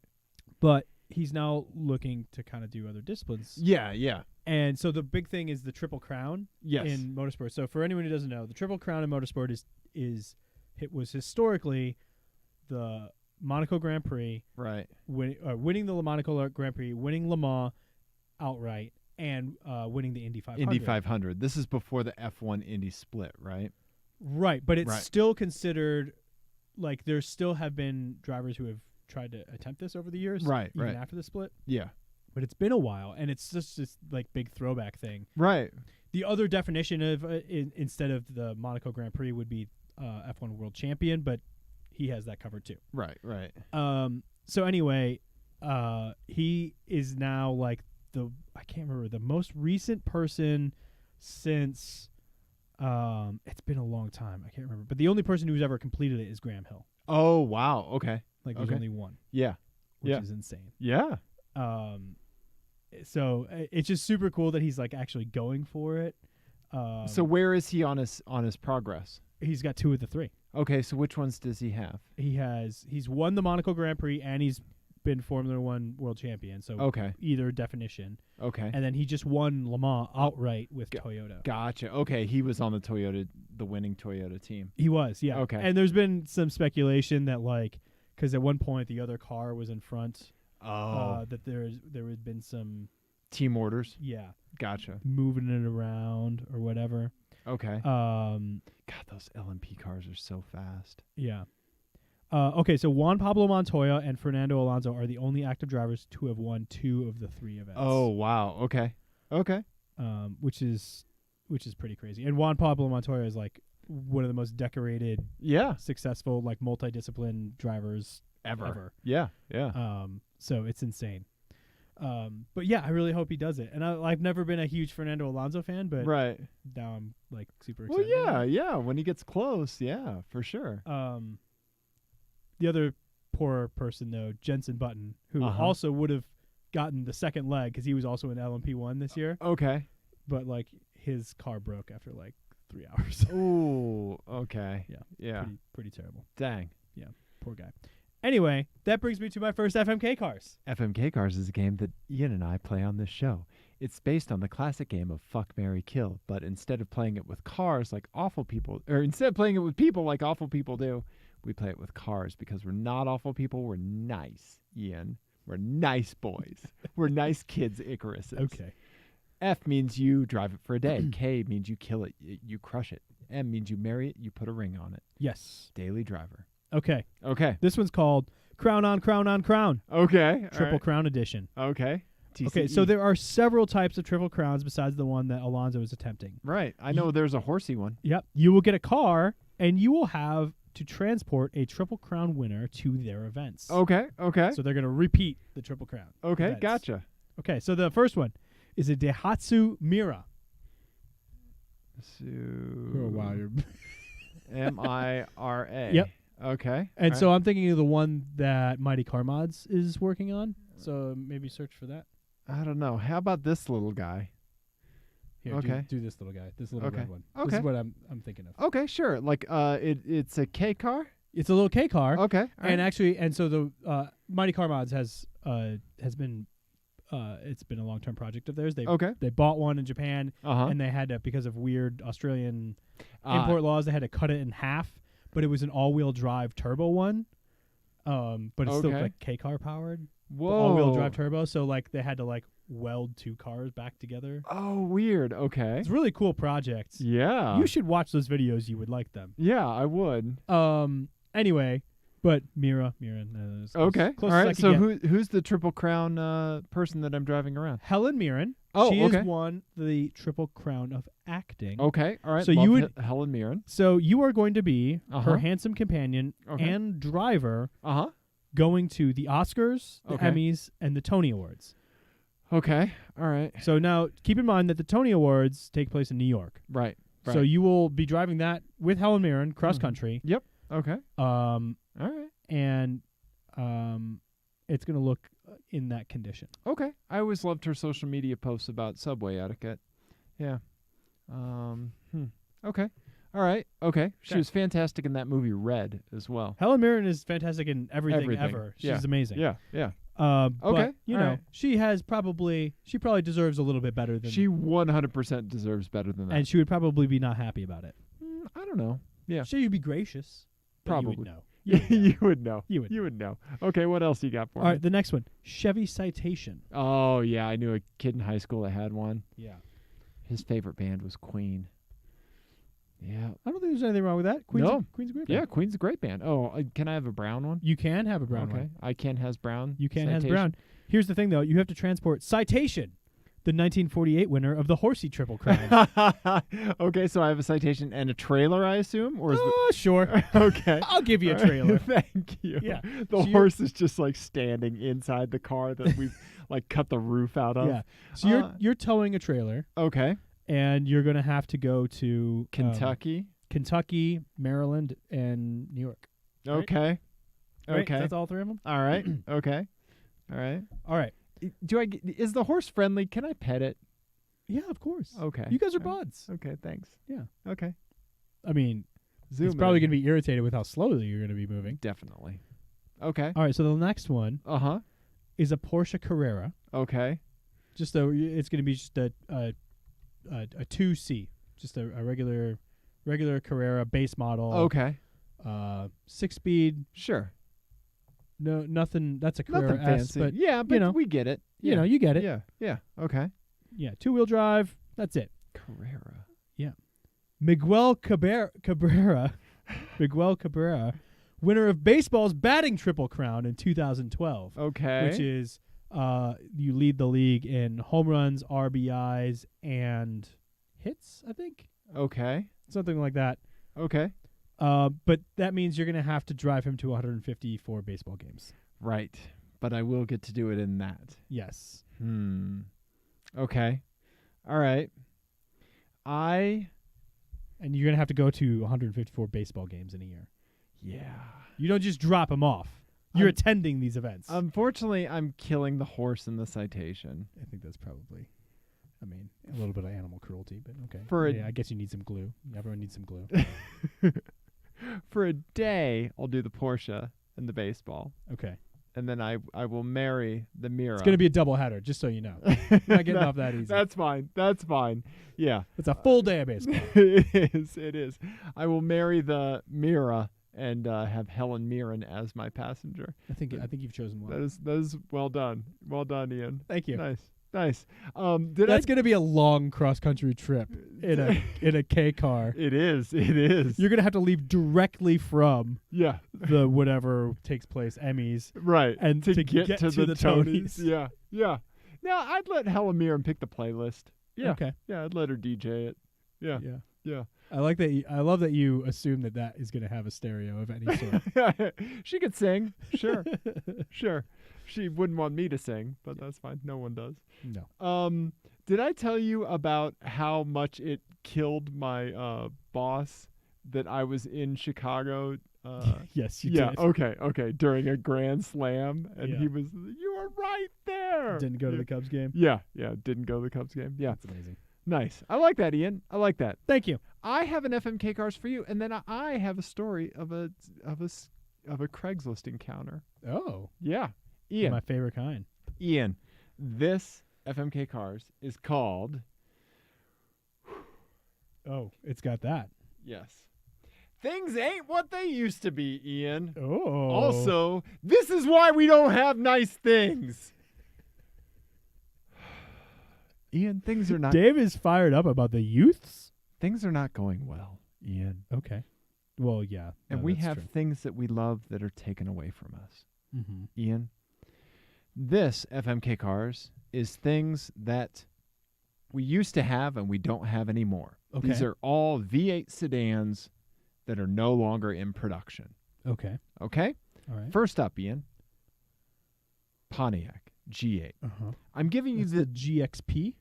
Speaker 3: But he's now looking to kind of do other disciplines.
Speaker 1: Yeah. Yeah.
Speaker 3: And so the big thing is the Triple Crown
Speaker 1: Yes.
Speaker 3: in motorsport. So for anyone who doesn't know, the Triple Crown in motorsport was historically the Monaco Grand Prix,
Speaker 1: right.
Speaker 3: winning the Monaco Grand Prix, winning Le Mans outright, and winning the Indy 500.
Speaker 1: Indy 500. This is before the F1 Indy split, right?
Speaker 3: Right, but it's
Speaker 1: Right.
Speaker 3: still considered like there still have been drivers who have tried to attempt this over the years,
Speaker 1: Right,
Speaker 3: even
Speaker 1: right.
Speaker 3: after the split.
Speaker 1: Yeah.
Speaker 3: But it's been a while, and it's just this like big throwback thing.
Speaker 1: Right.
Speaker 3: The other definition of instead of the Monaco Grand Prix would be F1 World Champion, but he has that covered too.
Speaker 1: Right. Right.
Speaker 3: So anyway, he is now like I can't remember the most recent person since it's been a long time. I can't remember, but the only person who's ever completed it is Graham Hill.
Speaker 1: Oh, wow. Okay.
Speaker 3: Like there's
Speaker 1: Okay.
Speaker 3: only one,
Speaker 1: Yeah.
Speaker 3: which
Speaker 1: Yeah.
Speaker 3: is insane.
Speaker 1: Yeah.
Speaker 3: So it's just super cool that he's like actually going for it.
Speaker 1: So where is he on his progress?
Speaker 3: He's got 2 of the 3.
Speaker 1: Okay, so which ones does he have?
Speaker 3: He's won the Monaco Grand Prix and he's been Formula One world champion. So
Speaker 1: Okay.
Speaker 3: either definition.
Speaker 1: Okay.
Speaker 3: And then he just won Le Mans outright with Toyota.
Speaker 1: Gotcha. Okay, he was on the winning Toyota team.
Speaker 3: He was, yeah.
Speaker 1: Okay.
Speaker 3: And there's been some speculation that like, because at one point the other car was in front, that there had been some
Speaker 1: team orders.
Speaker 3: yeah
Speaker 1: Gotcha.
Speaker 3: moving it around or whatever.
Speaker 1: Okay.
Speaker 3: Um,
Speaker 1: God, those LMP cars are so fast.
Speaker 3: yeah. Okay, so Juan Pablo Montoya and Fernando Alonso are the only active drivers to have won 2 of the 3 events.
Speaker 1: Oh, wow. Okay. Okay.
Speaker 3: Which is pretty crazy. And Juan Pablo Montoya is like one of the most decorated,
Speaker 1: Yeah.
Speaker 3: successful, like multidiscipline drivers ever.
Speaker 1: Yeah. Yeah.
Speaker 3: So it's insane. But yeah, I really hope he does it. And I've never been a huge Fernando Alonso fan, but
Speaker 1: right.
Speaker 3: now I'm like super
Speaker 1: Well,
Speaker 3: excited.
Speaker 1: yeah. When he gets close, yeah, for sure.
Speaker 3: The other poor person though, Jensen Button, who also would have gotten the second leg because he was also in LMP1 this year,
Speaker 1: Okay.
Speaker 3: but like his car broke after like 3 hours.
Speaker 1: Ooh. Okay.
Speaker 3: Yeah.
Speaker 1: Yeah.
Speaker 3: Pretty terrible.
Speaker 1: Dang.
Speaker 3: Poor guy. Anyway, that brings me to my first FMK cars.
Speaker 1: FMK Cars is a game that Ian and I play on this show. It's based on the classic game of Fuck, Marry, Kill, but instead of playing it with cars like awful people, or instead of playing it with people like awful people do, we play it with cars because we're not awful people. We're nice, Ian. We're nice boys. We're nice kids, Icaruses.
Speaker 3: Okay.
Speaker 1: F means you drive it for a day. K means you kill it, you crush it. M means you marry it, you put a ring on it.
Speaker 3: Yes.
Speaker 1: Daily driver.
Speaker 3: Okay.
Speaker 1: Okay.
Speaker 3: This one's called Crown on Crown on Crown.
Speaker 1: Okay.
Speaker 3: Triple Crown Edition.
Speaker 1: Okay. TCE.
Speaker 3: Okay, so there are several types of Triple Crowns besides the one that Alonso is attempting.
Speaker 1: Right. I know there's a horsey one.
Speaker 3: Yep. You will get a car, and you will have to transport a Triple Crown winner to their events.
Speaker 1: Okay. Okay.
Speaker 3: So they're going to repeat the Triple Crown.
Speaker 1: Okay.
Speaker 3: events.
Speaker 1: Gotcha.
Speaker 3: Okay, so the first one is a Daihatsu Mira.
Speaker 1: So,
Speaker 3: you're
Speaker 1: MIRA.
Speaker 3: Yep.
Speaker 1: Okay.
Speaker 3: And
Speaker 1: all
Speaker 3: so
Speaker 1: right.
Speaker 3: I'm thinking of the one that Mighty Car Mods is working on. So maybe search for that.
Speaker 1: I don't know. How about this little guy?
Speaker 3: Here,
Speaker 1: Okay.
Speaker 3: do this little guy. This little
Speaker 1: Okay.
Speaker 3: red one. This
Speaker 1: Okay.
Speaker 3: is what I'm thinking of.
Speaker 1: Okay, sure. Like it's a K car?
Speaker 3: It's a little K car.
Speaker 1: Okay. all
Speaker 3: And
Speaker 1: right.
Speaker 3: actually, and so the Mighty Car Mods has been it's been a long-term project of theirs. They bought one in Japan, and they had to, because of weird Australian import laws, they had to cut it in half. But it was an all-wheel drive turbo one, but it's still
Speaker 1: Okay.
Speaker 3: like K car powered,
Speaker 1: Whoa.
Speaker 3: all-wheel drive turbo. So like they had to like weld 2 cars back together.
Speaker 1: Oh, weird. Okay.
Speaker 3: It's a really cool project.
Speaker 1: Yeah.
Speaker 3: You should watch those videos. You would like them.
Speaker 1: Yeah, I would.
Speaker 3: Anyway, But Mira, is
Speaker 1: Okay.
Speaker 3: close
Speaker 1: All
Speaker 3: as I
Speaker 1: right.
Speaker 3: could
Speaker 1: So
Speaker 3: get.
Speaker 1: who's the Triple Crown person that I'm driving around?
Speaker 3: Helen Mirren.
Speaker 1: Oh,
Speaker 3: she
Speaker 1: okay.
Speaker 3: has won the Triple Crown of acting.
Speaker 1: Okay. All right.
Speaker 3: So
Speaker 1: Love
Speaker 3: you would-
Speaker 1: Helen Mirren.
Speaker 3: So you are going to be
Speaker 1: Uh-huh.
Speaker 3: her handsome companion
Speaker 1: Okay.
Speaker 3: and driver
Speaker 1: Uh-huh.
Speaker 3: going to the Oscars, the
Speaker 1: Okay.
Speaker 3: Emmys, and the Tony Awards.
Speaker 1: Okay. All right.
Speaker 3: So now keep in mind that the Tony Awards take place in New York.
Speaker 1: Right.
Speaker 3: So you will be driving that with Helen Mirren cross
Speaker 1: Mhm.
Speaker 3: country.
Speaker 1: Yep. Okay.
Speaker 3: Um,
Speaker 1: All right.
Speaker 3: and it's going to look in that condition.
Speaker 1: Okay. I always loved her social media posts about subway etiquette. Yeah. Okay. All right. Okay. She
Speaker 3: Okay.
Speaker 1: was fantastic in that movie Red as well.
Speaker 3: Helen Mirren is fantastic in everything
Speaker 1: Everything.
Speaker 3: ever. She's
Speaker 1: Yeah.
Speaker 3: amazing.
Speaker 1: Yeah. Yeah.
Speaker 3: But,
Speaker 1: Okay.
Speaker 3: you
Speaker 1: All
Speaker 3: know,
Speaker 1: right.
Speaker 3: she probably deserves a little bit better than
Speaker 1: She 100% deserves better than that.
Speaker 3: and she would probably be not happy about it.
Speaker 1: I don't know. Yeah.
Speaker 3: She'd be gracious. But
Speaker 1: Probably.
Speaker 3: You would know.
Speaker 1: You would know.
Speaker 3: You would
Speaker 1: You would know. Okay, what else you got for
Speaker 3: All
Speaker 1: me?
Speaker 3: right, the next one. Chevy Citation.
Speaker 1: Oh, yeah, I knew a kid in high school that had one.
Speaker 3: Yeah.
Speaker 1: His favorite band was Queen. Yeah.
Speaker 3: I don't think there's anything wrong with that. Queen's
Speaker 1: No.
Speaker 3: Queen's a great
Speaker 1: Yeah,
Speaker 3: band.
Speaker 1: Queen's a great band. Oh, can I have a brown one?
Speaker 3: You can have a brown
Speaker 1: okay.
Speaker 3: one.
Speaker 1: I can has brown.
Speaker 3: You can have
Speaker 1: Citation.
Speaker 3: brown. Here's the thing, though. You have to transport Citation, the 1948 winner of the Horsey Triple Crown.
Speaker 1: Okay, so I have a citation and a trailer, I assume? Or is
Speaker 3: Sure.
Speaker 1: okay.
Speaker 3: I'll give you a
Speaker 1: All right,
Speaker 3: trailer.
Speaker 1: Thank you.
Speaker 3: Yeah.
Speaker 1: The
Speaker 3: So you're-
Speaker 1: horse is just like standing inside the car that we've like cut the roof out of.
Speaker 3: Yeah. So you're towing a trailer,
Speaker 1: Okay.
Speaker 3: and you're going to have to go to Kentucky, Maryland, and New York. Right?
Speaker 1: Okay.
Speaker 3: Right?
Speaker 1: Okay.
Speaker 3: That's all three of them?
Speaker 1: All right. Okay. All right.
Speaker 3: All right.
Speaker 1: Is the horse friendly? Can I pet it?
Speaker 3: Yeah, of course.
Speaker 1: Okay.
Speaker 3: You guys are
Speaker 1: All right.
Speaker 3: buds.
Speaker 1: Okay, thanks.
Speaker 3: Yeah.
Speaker 1: Okay.
Speaker 3: I mean,
Speaker 1: Zoom
Speaker 3: he's probably going to be irritated with how slowly you're going to be moving.
Speaker 1: definitely. Okay.
Speaker 3: All right, so the next one
Speaker 1: Uh-huh.
Speaker 3: is a Porsche Carrera.
Speaker 1: Okay.
Speaker 3: It's going to be just a 2C, just a regular Carrera base model.
Speaker 1: Okay.
Speaker 3: 6-speed.
Speaker 1: Sure.
Speaker 3: No, nothing. That's a Carrera
Speaker 1: Nothing
Speaker 3: S,
Speaker 1: fancy.
Speaker 3: but
Speaker 1: yeah, but
Speaker 3: know,
Speaker 1: we get it.
Speaker 3: you know, you get it.
Speaker 1: Yeah. Yeah. Okay.
Speaker 3: Yeah, 2-wheel drive. That's it.
Speaker 1: Carrera.
Speaker 3: Miguel Cabrera, winner of baseball's batting triple crown in 2012,
Speaker 1: Okay.
Speaker 3: which is you lead the league in home runs, RBIs, and hits. I think
Speaker 1: Okay.
Speaker 3: something like that.
Speaker 1: Okay.
Speaker 3: But that means you're going to have to drive him to 154 baseball games.
Speaker 1: Right. But I will get to do it in that.
Speaker 3: Yes.
Speaker 1: Okay. All right.
Speaker 3: And you're going to have to go to 154 baseball games in a year.
Speaker 1: Yeah.
Speaker 3: You don't just drop him off. You're
Speaker 1: I'm-
Speaker 3: attending these events.
Speaker 1: Unfortunately, I'm killing the horse in the citation.
Speaker 3: I think that's probably, a little bit of animal cruelty, but okay.
Speaker 1: For a-
Speaker 3: I guess you need some glue. Everyone needs some glue.
Speaker 1: For a day, I'll do the Porsche and the baseball.
Speaker 3: Okay.
Speaker 1: And then I will marry the Mira.
Speaker 3: It's going to be a double header, just so you know. You're not getting off that easy.
Speaker 1: That's fine. That's fine. Yeah.
Speaker 3: It's a full day of baseball.
Speaker 1: It is. It is. I will marry the Mira and have Helen Mirren as my passenger.
Speaker 3: I think you've chosen well.
Speaker 1: That is well done. Well done, Ian.
Speaker 3: Thank you.
Speaker 1: Nice. Nice.
Speaker 3: That's going to be a long cross country trip in a K car.
Speaker 1: It is. It is.
Speaker 3: You're going to have to leave directly from
Speaker 1: Yeah.
Speaker 3: the whatever takes place, Emmys.
Speaker 1: Right.
Speaker 3: And
Speaker 1: to
Speaker 3: to
Speaker 1: get
Speaker 3: get
Speaker 1: to
Speaker 3: to
Speaker 1: the
Speaker 3: the
Speaker 1: Tonys.
Speaker 3: Tonys.
Speaker 1: Yeah. Yeah. Now I'd let Helen Mirren pick the playlist. Yeah.
Speaker 3: Okay.
Speaker 1: Yeah. I'd let her DJ it. Yeah.
Speaker 3: Yeah.
Speaker 1: Yeah.
Speaker 3: I like that. I love that you assume that is going to have a stereo of any sort.
Speaker 1: She could sing. Sure. Sure. She wouldn't want me to sing, but that's fine. No one does.
Speaker 3: No.
Speaker 1: Did I tell you about how much it killed my boss that I was in Chicago?
Speaker 3: Yes, you
Speaker 1: yeah.
Speaker 3: did.
Speaker 1: Okay. During a Grand Slam, and
Speaker 3: Yeah.
Speaker 1: he was, you were right there.
Speaker 3: Didn't go to
Speaker 1: Yeah.
Speaker 3: the Cubs game.
Speaker 1: Yeah. Didn't go to the Cubs game. Yeah.
Speaker 3: That's amazing.
Speaker 1: Nice. I like that, Ian. I like that.
Speaker 3: Thank you.
Speaker 1: I have an FMK cars for you, and then I have a story of a Craigslist encounter.
Speaker 3: Oh,
Speaker 1: Yeah. Ian.
Speaker 3: my favorite kind.
Speaker 1: Ian, this FMK cars is called.
Speaker 3: Oh, it's got that.
Speaker 1: Yes. Things ain't what they used to be, Ian.
Speaker 3: Oh.
Speaker 1: Also, this is why we don't have nice things. Ian, things are not
Speaker 3: Dave is fired up about the youths.
Speaker 1: things are not going well, Ian.
Speaker 3: Okay. Well, yeah.
Speaker 1: And
Speaker 3: no,
Speaker 1: we
Speaker 3: that's
Speaker 1: have
Speaker 3: true.
Speaker 1: things that we love that are taken away from us.
Speaker 3: Mm-hmm.
Speaker 1: Ian, this FMK Cars is things that we used to have and we don't have anymore.
Speaker 3: Okay.
Speaker 1: These are all V8 sedans that are no longer in production.
Speaker 3: Okay.
Speaker 1: Okay?
Speaker 3: All right.
Speaker 1: First up, Ian, Pontiac G8.
Speaker 3: Uh-huh.
Speaker 1: I'm giving you
Speaker 3: It's the GXP.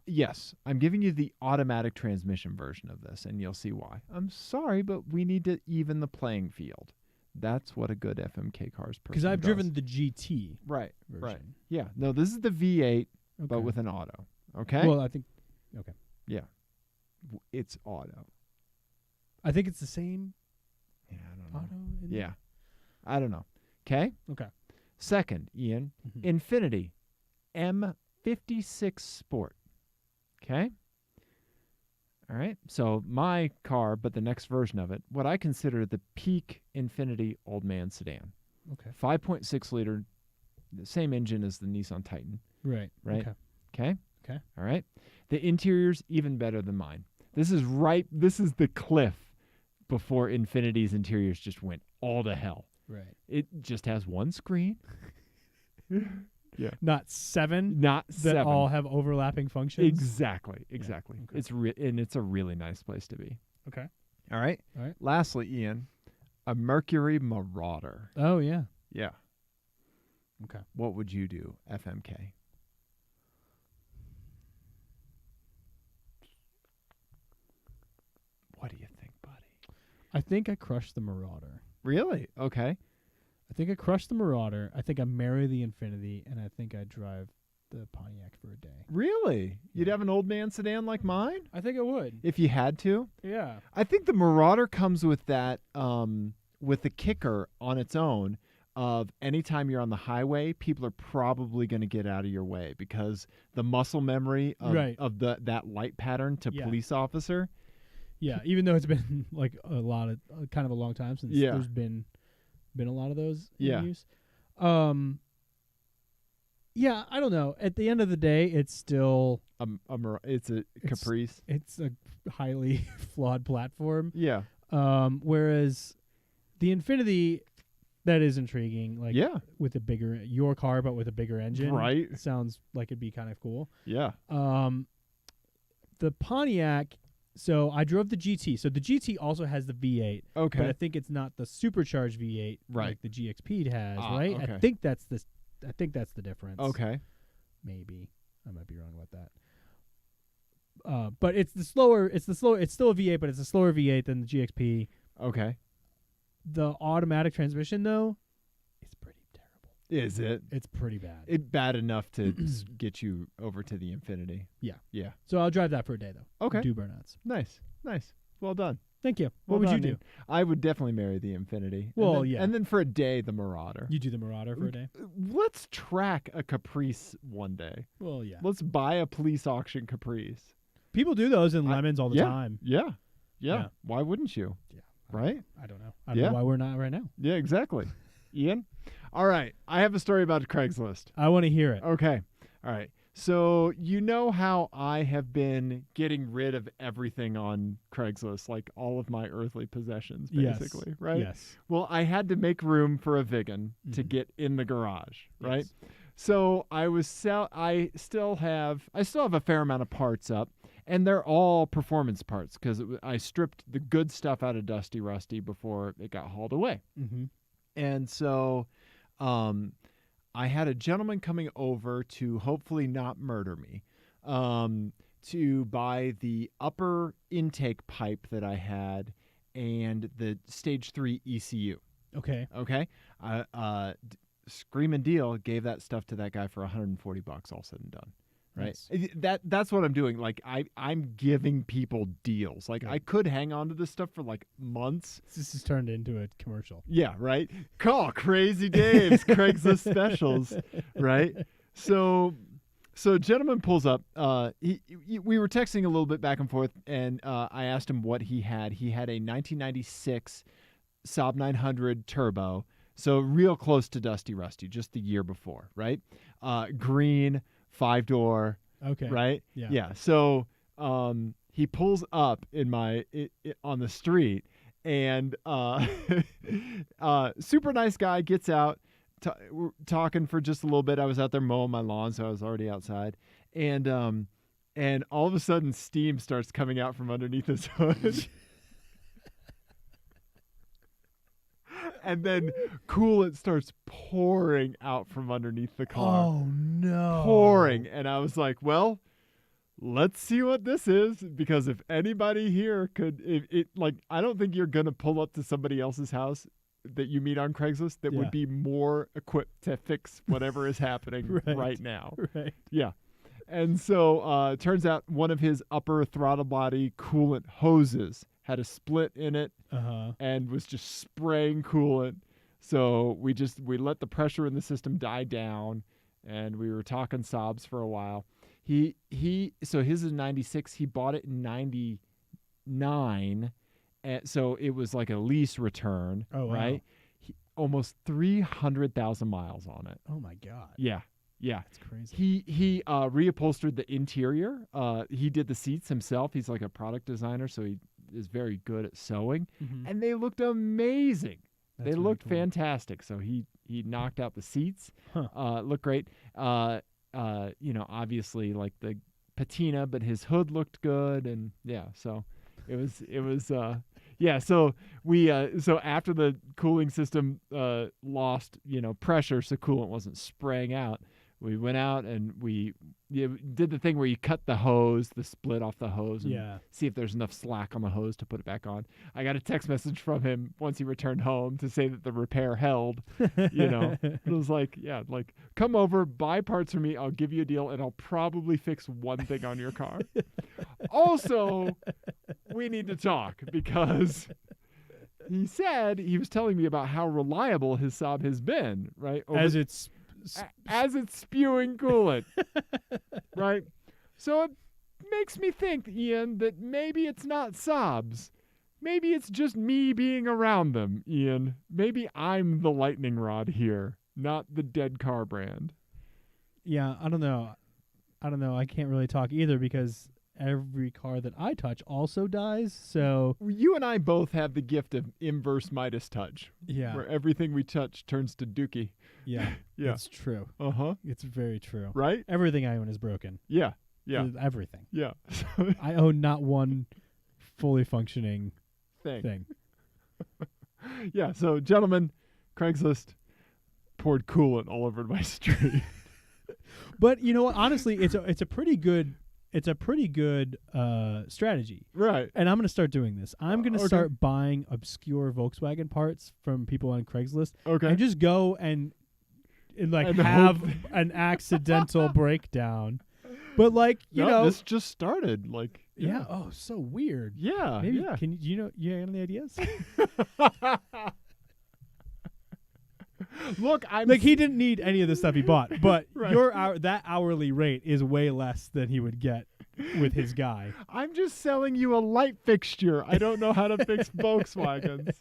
Speaker 1: yes, I'm giving you the automatic transmission version of this, and you'll see why. I'm sorry, but we need to even the playing field. That's what a good FMK Cars person
Speaker 3: Because I've
Speaker 1: does.
Speaker 3: driven the GT
Speaker 1: Right,
Speaker 3: version.
Speaker 1: right. Yeah, no, this is the V8, but
Speaker 3: Okay.
Speaker 1: with an auto. Okay?
Speaker 3: Well, I think. Okay.
Speaker 1: yeah. It's auto.
Speaker 3: I think it's the same
Speaker 1: Yeah, I don't know.
Speaker 3: auto.
Speaker 1: Yeah. I don't know. Okay?
Speaker 3: Okay.
Speaker 1: Second, Ian,
Speaker 3: Mhm.
Speaker 1: Infinity M56 Sport. Okay? All right. So my car, but the next version of it, what I consider the peak Infinity old man sedan.
Speaker 3: Okay.
Speaker 1: 5.6 liter, the same engine as the Nissan Titan.
Speaker 3: Right.
Speaker 1: Right.
Speaker 3: Okay.
Speaker 1: Okay?
Speaker 3: Okay.
Speaker 1: All right. The interior's even better than mine. This is the cliff before Infinity's interiors just went all to hell.
Speaker 3: Right.
Speaker 1: It just has one screen.
Speaker 3: Not seven
Speaker 1: Not
Speaker 3: that
Speaker 1: 7.
Speaker 3: all have overlapping functions.
Speaker 1: Exactly. Exactly.
Speaker 3: okay.
Speaker 1: It's a really nice place to be.
Speaker 3: Okay.
Speaker 1: All right.
Speaker 3: All right.
Speaker 1: Lastly, Ian, a Mercury Marauder.
Speaker 3: Oh yeah.
Speaker 1: Yeah.
Speaker 3: Okay.
Speaker 1: What would you do, FMK? What do you think, buddy?
Speaker 3: I think I crushed the Marauder.
Speaker 1: Really? Okay.
Speaker 3: I think I crushed the Marauder. I think I marry the Infinity, and I think I drive the Pontiac for a day.
Speaker 1: Really? You'd
Speaker 3: Yeah.
Speaker 1: have an old man sedan like mine?
Speaker 3: I think I would.
Speaker 1: If you had to?
Speaker 3: Yeah.
Speaker 1: I think the Marauder comes with that, with the kicker on its own of anytime you're on the highway, people are probably going to get out of your way because the muscle memory of,
Speaker 3: Right.
Speaker 1: of that light pattern to
Speaker 3: Yeah.
Speaker 1: police officer.
Speaker 3: Yeah. Even though it's been like a lot of kind of a long time since
Speaker 1: Yeah.
Speaker 3: there's been a lot of those
Speaker 1: Yeah.
Speaker 3: in use. Yeah, I don't know. At the end of the day, it's still
Speaker 1: It's a Caprice.
Speaker 3: it's a highly flawed platform.
Speaker 1: Yeah.
Speaker 3: Whereas the Infinity, that is intriguing. Like
Speaker 1: Yeah.
Speaker 3: with your car, but with a bigger engine.
Speaker 1: Right.
Speaker 3: Sounds like it'd be kind of cool.
Speaker 1: Yeah.
Speaker 3: The Pontiac. So I drove the GT. So the GT also has the V8,
Speaker 1: Okay.
Speaker 3: but I think it's not the supercharged V8
Speaker 1: Right.
Speaker 3: like the GXP has.
Speaker 1: Ah,
Speaker 3: Right.
Speaker 1: okay.
Speaker 3: I think that's the difference.
Speaker 1: Okay.
Speaker 3: Maybe I might be wrong about that. But it's still a V8, but it's a slower V8 than the GXP.
Speaker 1: Okay.
Speaker 3: The automatic transmission though, it's pretty terrible.
Speaker 1: Is it?
Speaker 3: It's pretty bad.
Speaker 1: It bad enough to get you over to the Infinity.
Speaker 3: Yeah.
Speaker 1: Yeah.
Speaker 3: So I'll drive that for a day though.
Speaker 1: Okay.
Speaker 3: Do burnouts.
Speaker 1: Nice. Nice. Well done.
Speaker 3: Thank you.
Speaker 1: Well
Speaker 3: What would you
Speaker 1: done,
Speaker 3: do?
Speaker 1: Ian. I would definitely marry the Infinity.
Speaker 3: Well,
Speaker 1: and then,
Speaker 3: yeah.
Speaker 1: And then for a day, the Marauder.
Speaker 3: You do the Marauder for a day?
Speaker 1: Let's track a Caprice one day.
Speaker 3: Well, yeah.
Speaker 1: Let's buy a police auction Caprice.
Speaker 3: People do those in Lemons all the time.
Speaker 1: Yeah. Yeah.
Speaker 3: Yeah.
Speaker 1: Why wouldn't you?
Speaker 3: Yeah.
Speaker 1: Right?
Speaker 3: I don't know. I don't
Speaker 1: Yeah.
Speaker 3: know why we're not right now.
Speaker 1: Yeah, exactly. Ian? All right. I have a story about Craigslist.
Speaker 3: I want to hear it.
Speaker 1: Okay. All right. So you know how I have been getting rid of everything on Craigslist, like all of my earthly possessions, basically,
Speaker 3: Yes.
Speaker 1: right?
Speaker 3: Yes.
Speaker 1: Well, I had to make room for a Viggen to
Speaker 3: Mhm.
Speaker 1: get in the garage, right?
Speaker 3: Yes.
Speaker 1: So I still have a fair amount of parts up, and they're all performance parts because I stripped the good stuff out of Dusty Rusty before it got hauled away.
Speaker 3: Mm-hmm.
Speaker 1: And so I had a gentleman coming over to hopefully not murder me, to buy the upper intake pipe that I had and the stage 3 ECU.
Speaker 3: Okay.
Speaker 1: Okay. Screaming deal, gave that stuff to that guy for $140 all said and done. Right.
Speaker 3: Nice.
Speaker 1: That's what I'm doing. Like I'm giving people deals. Like
Speaker 3: Yeah.
Speaker 1: I could hang on to this stuff for like months.
Speaker 3: This has turned into a commercial.
Speaker 1: Yeah, right. Call Crazy Dave's Craigslist specials, right? So gentleman pulls up. We were texting a little bit back and forth, and I asked him what he had. He had a 1996 Saab 900 turbo, so real close to Dusty Rusty, just the year before, right? Green, 5-door,
Speaker 3: Okay.
Speaker 1: right?
Speaker 3: Yeah.
Speaker 1: Yeah. So he pulls up in on the street, and super nice guy gets out, we're talking for just a little bit. I was out there mowing my lawn, so I was already outside, and all of a sudden steam starts coming out from underneath his hood. And then coolant starts pouring out from underneath the car.
Speaker 3: Oh no.
Speaker 1: Pouring. And I was like, well, let's see what this is, because if anybody here could, I don't think you're going to pull up to somebody else's house that you meet on Craigslist that would be more equipped to fix whatever is happening right now.
Speaker 3: Right.
Speaker 1: Yeah. And so it turns out one of his upper throttle body coolant hoses had a split in it and was just spraying coolant. So we let the pressure in the system die down, and we were talking sobs for a while. So his is 96. He bought it in 99. And so it was like a lease return, right? Almost 300,000 miles on it.
Speaker 3: Oh my God.
Speaker 1: Yeah. Yeah.
Speaker 3: That's crazy.
Speaker 1: He reupholstered the interior. He did the seats himself. He's like a product designer, so he is very good at sewing.
Speaker 3: Mm-hmm.
Speaker 1: And they looked amazing.
Speaker 3: That's
Speaker 1: they
Speaker 3: really
Speaker 1: looked
Speaker 3: cool.
Speaker 1: fantastic. So he knocked out the seats. Looked great. Obviously like the patina, but his hood looked good, and so it was so after the cooling system lost, pressure, so coolant wasn't spraying out, we went out and we did the thing where you cut the hose, the split off the hose, and see if there's enough slack on the hose to put it back on. I got a text message from him once he returned home to say that the repair held. It was like, come over, buy parts from me, I'll give you a deal, and I'll probably fix one thing on your car. Also, we need to talk, because he said he was telling me about how reliable his Saab has been, right?
Speaker 3: As it's
Speaker 1: spewing coolant, right? So it makes me think, Ian, that maybe it's not Saabs. Maybe it's just me being around them, Ian. Maybe I'm the lightning rod here, not the dead car brand.
Speaker 3: Yeah, I don't know. I can't really talk either, because every car that I touch also dies. So
Speaker 1: you and I both have the gift of inverse Midas touch.
Speaker 3: Yeah.
Speaker 1: Where everything we touch turns to dookie.
Speaker 3: Yeah.
Speaker 1: Yeah.
Speaker 3: It's true.
Speaker 1: Uh-huh.
Speaker 3: It's very true.
Speaker 1: Right?
Speaker 3: Everything I own is broken.
Speaker 1: Yeah. Yeah.
Speaker 3: Everything.
Speaker 1: Yeah.
Speaker 3: I own not one fully functioning thing.
Speaker 1: Yeah. So, gentlemen, Craigslist poured coolant all over my street.
Speaker 3: But you know what? Honestly, it's a pretty good strategy.
Speaker 1: Right.
Speaker 3: And I'm going to start doing this. I'm going to start buying obscure Volkswagen parts from people on Craigslist.
Speaker 1: Okay.
Speaker 3: And just go and have an accidental breakdown. But
Speaker 1: this just started.
Speaker 3: Yeah. Oh, so weird.
Speaker 1: Yeah.
Speaker 3: Maybe
Speaker 1: yeah.
Speaker 3: Can you have any ideas?
Speaker 1: Look,
Speaker 3: he didn't need any of the stuff he bought, but
Speaker 1: right.
Speaker 3: that hourly rate is way less than he would get with his guy.
Speaker 1: I'm just selling you a light fixture. I don't know how to fix Volkswagens.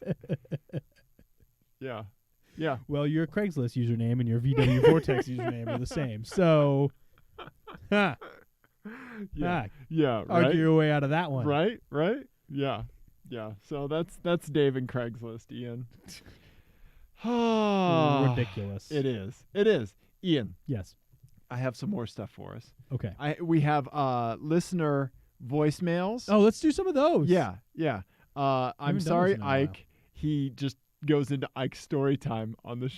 Speaker 1: Yeah. Yeah.
Speaker 3: Well, your Craigslist username and your VW Vortex username are the same. So,
Speaker 1: Yeah. Yeah.
Speaker 3: Argue your way out of that one.
Speaker 1: Right. Right. Yeah. Yeah. So that's Dave and Craigslist, Ian.
Speaker 3: Ridiculous.
Speaker 1: It is. It is. Ian.
Speaker 3: Yes.
Speaker 1: I have some more stuff for us.
Speaker 3: Okay.
Speaker 1: We have listener voicemails.
Speaker 3: Oh, let's do some of those.
Speaker 1: Yeah. Yeah. I'm sorry, Ike. He just goes into Ike's story time on the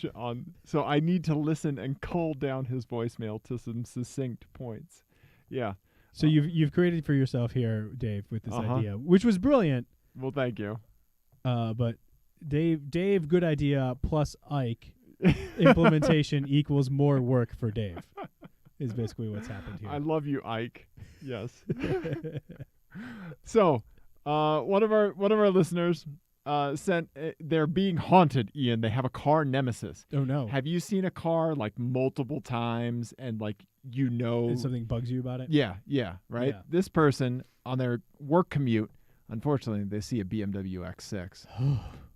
Speaker 1: so I need to listen and cull down his voicemail to some succinct points. Yeah.
Speaker 3: So you've created for yourself here, Dave, with this idea, which was brilliant.
Speaker 1: Well, thank you.
Speaker 3: But Dave, good idea, plus Ike, implementation equals more work for Dave, is basically what's happened here.
Speaker 1: I love you, Ike. Yes. So, one of our listeners sent. They're being haunted, Ian. They have a car Nemesis.
Speaker 3: Oh no!
Speaker 1: Have you seen a car multiple times and
Speaker 3: and something bugs you about it?
Speaker 1: Yeah. Right.
Speaker 3: Yeah.
Speaker 1: This person on their work commute, unfortunately, they see a BMW X6.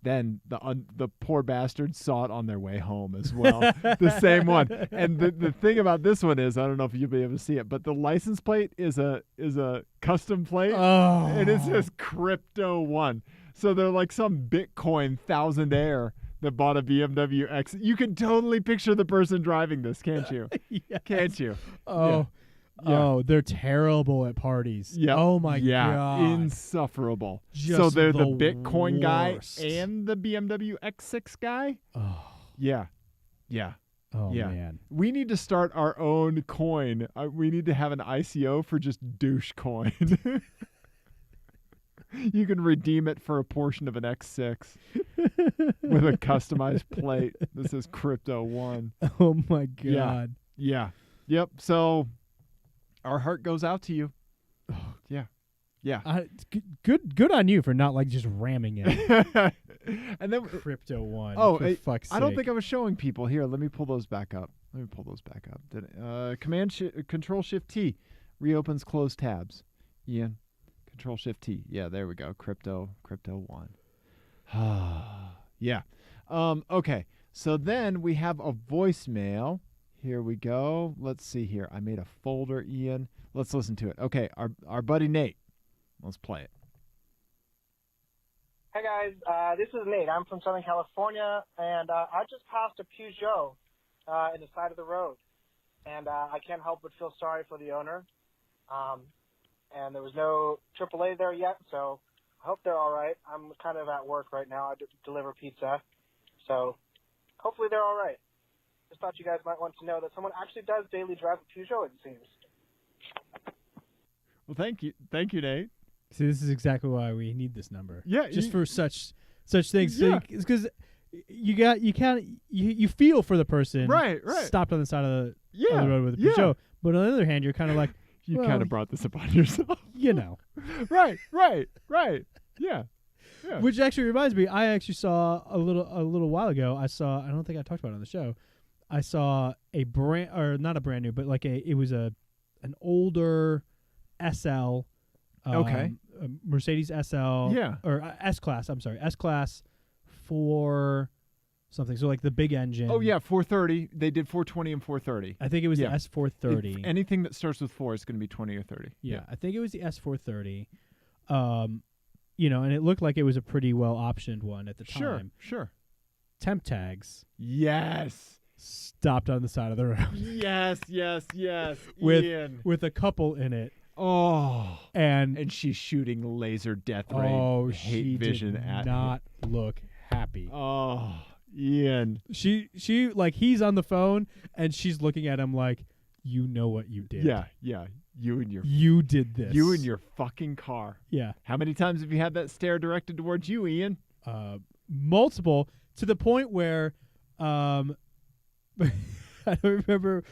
Speaker 1: Then the poor bastards saw it on their way home as well. The same one. And the thing about this one is, I don't know if you'll be able to see it, but the license plate is a custom plate, and it says KRYPTO 1. So they're like some Bitcoin thousandaire that bought a BMW X. You can totally picture the person driving this, can't you?
Speaker 3: Yes.
Speaker 1: Can't you?
Speaker 3: Oh,
Speaker 1: Yeah.
Speaker 3: oh, they're terrible at parties.
Speaker 1: Yeah.
Speaker 3: Oh my
Speaker 1: yeah.
Speaker 3: god.
Speaker 1: Insufferable.
Speaker 3: Just
Speaker 1: so they're the
Speaker 3: the
Speaker 1: Bitcoin
Speaker 3: worst.
Speaker 1: guy and the BMW X6 guy?
Speaker 3: Oh,
Speaker 1: Yeah. Yeah.
Speaker 3: oh
Speaker 1: Yeah.
Speaker 3: man.
Speaker 1: We need to start our own coin. We need to have an ICO for just douche coin. You can redeem it for a portion of an X6 with a customized plate that says KRYPTO1.
Speaker 3: Oh my god.
Speaker 1: Yeah. Yep. So our heart goes out to you. Yeah. Yeah.
Speaker 3: Good on you for not like just ramming it.
Speaker 1: And then
Speaker 3: KRYPTO1.
Speaker 1: Oh,
Speaker 3: for fuck's sake.
Speaker 1: I don't think I was showing people here. Let me pull those back up. Control Shift T reopens closed tabs. Ian, Control Shift T. Yeah, there we go. KRYPTO1. Yeah. Okay. So then we have a voicemail. Here we go. Let's see here. I made a folder, Ian. Let's listen to it. Okay, our buddy Nate. Let's play it.
Speaker 4: Hey guys, this is Nate. I'm from Southern California, and I just passed a Peugeot in the side of the road, and I can't help but feel sorry for the owner. And there was no AAA there yet, so I hope they're all right. I'm kind of at work right now. I deliver pizza, so hopefully they're all right. Just thought you guys might want to know that someone actually does daily drive a Peugeot, it seems.
Speaker 1: Well, thank you, Nate.
Speaker 3: See, this is exactly why we need this number.
Speaker 1: Yeah,
Speaker 3: just for such things.
Speaker 1: Yeah.
Speaker 3: It's because you feel for the person,
Speaker 1: Right.
Speaker 3: stopped on the side of the road with a
Speaker 1: yeah.
Speaker 3: Peugeot. But on the other hand, you're kind of like,
Speaker 1: You
Speaker 3: well,
Speaker 1: kind of brought this upon yourself.
Speaker 3: you know.
Speaker 1: Right. Yeah.
Speaker 3: Which actually reminds me, I actually saw a little while ago. I don't think I talked about it on the show. I saw not a brand new, but like it was an older SL.
Speaker 1: Okay.
Speaker 3: A Mercedes SL.
Speaker 1: Yeah.
Speaker 3: Or S-Class. I'm sorry, S-Class for something. So like the big engine.
Speaker 1: Oh yeah, 430. They did 420 and 430.
Speaker 3: I think it was
Speaker 1: Yeah.
Speaker 3: the S430.
Speaker 1: Anything that starts with 4 is going to be 20 or 30.
Speaker 3: Yeah, I think it was the S430. And it looked like it was a pretty well optioned one at the time.
Speaker 1: Sure.
Speaker 3: Temp tags
Speaker 1: Yes.
Speaker 3: stopped on the side of the road
Speaker 1: Yes.
Speaker 3: with
Speaker 1: Ian.
Speaker 3: with a couple in it,
Speaker 1: Oh.
Speaker 3: and
Speaker 1: And she's shooting laser death ray hate
Speaker 3: she
Speaker 1: vision
Speaker 3: did
Speaker 1: at
Speaker 3: not look happy.
Speaker 1: Oh, Ian.
Speaker 3: She like he's on the phone and she's looking at him like, you know what you did.
Speaker 1: Yeah.
Speaker 3: You did this.
Speaker 1: You and your fucking car.
Speaker 3: Yeah.
Speaker 1: How many times have you had that stare directed towards you, Ian?
Speaker 3: Multiple, to the point where I don't remember,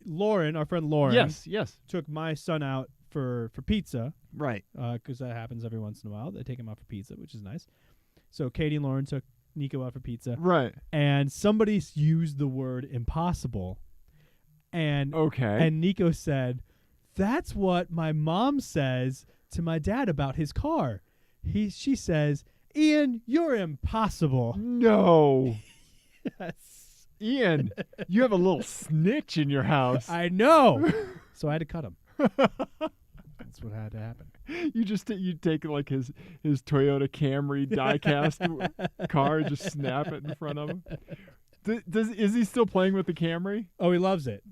Speaker 3: our friend Lauren,
Speaker 1: Yes.
Speaker 3: took my son out for pizza,
Speaker 1: Right.
Speaker 3: because that happens every once in a while. They take him out for pizza, which is nice. So Katie and Lauren took Nico out for pizza,
Speaker 1: Right.
Speaker 3: and somebody used the word impossible, and
Speaker 1: Okay.
Speaker 3: and Nico said, "That's what my mom says to my dad about his car. She says, Ian, you're impossible."
Speaker 1: No.
Speaker 3: Yes.
Speaker 1: Ian, you have a little snitch in your house.
Speaker 3: I know. So I had to cut him. That's what had to happen.
Speaker 1: You take like his Toyota Camry die-cast car, and just snap it in front of him. Is he still playing with the Camry?
Speaker 3: Oh, he loves it.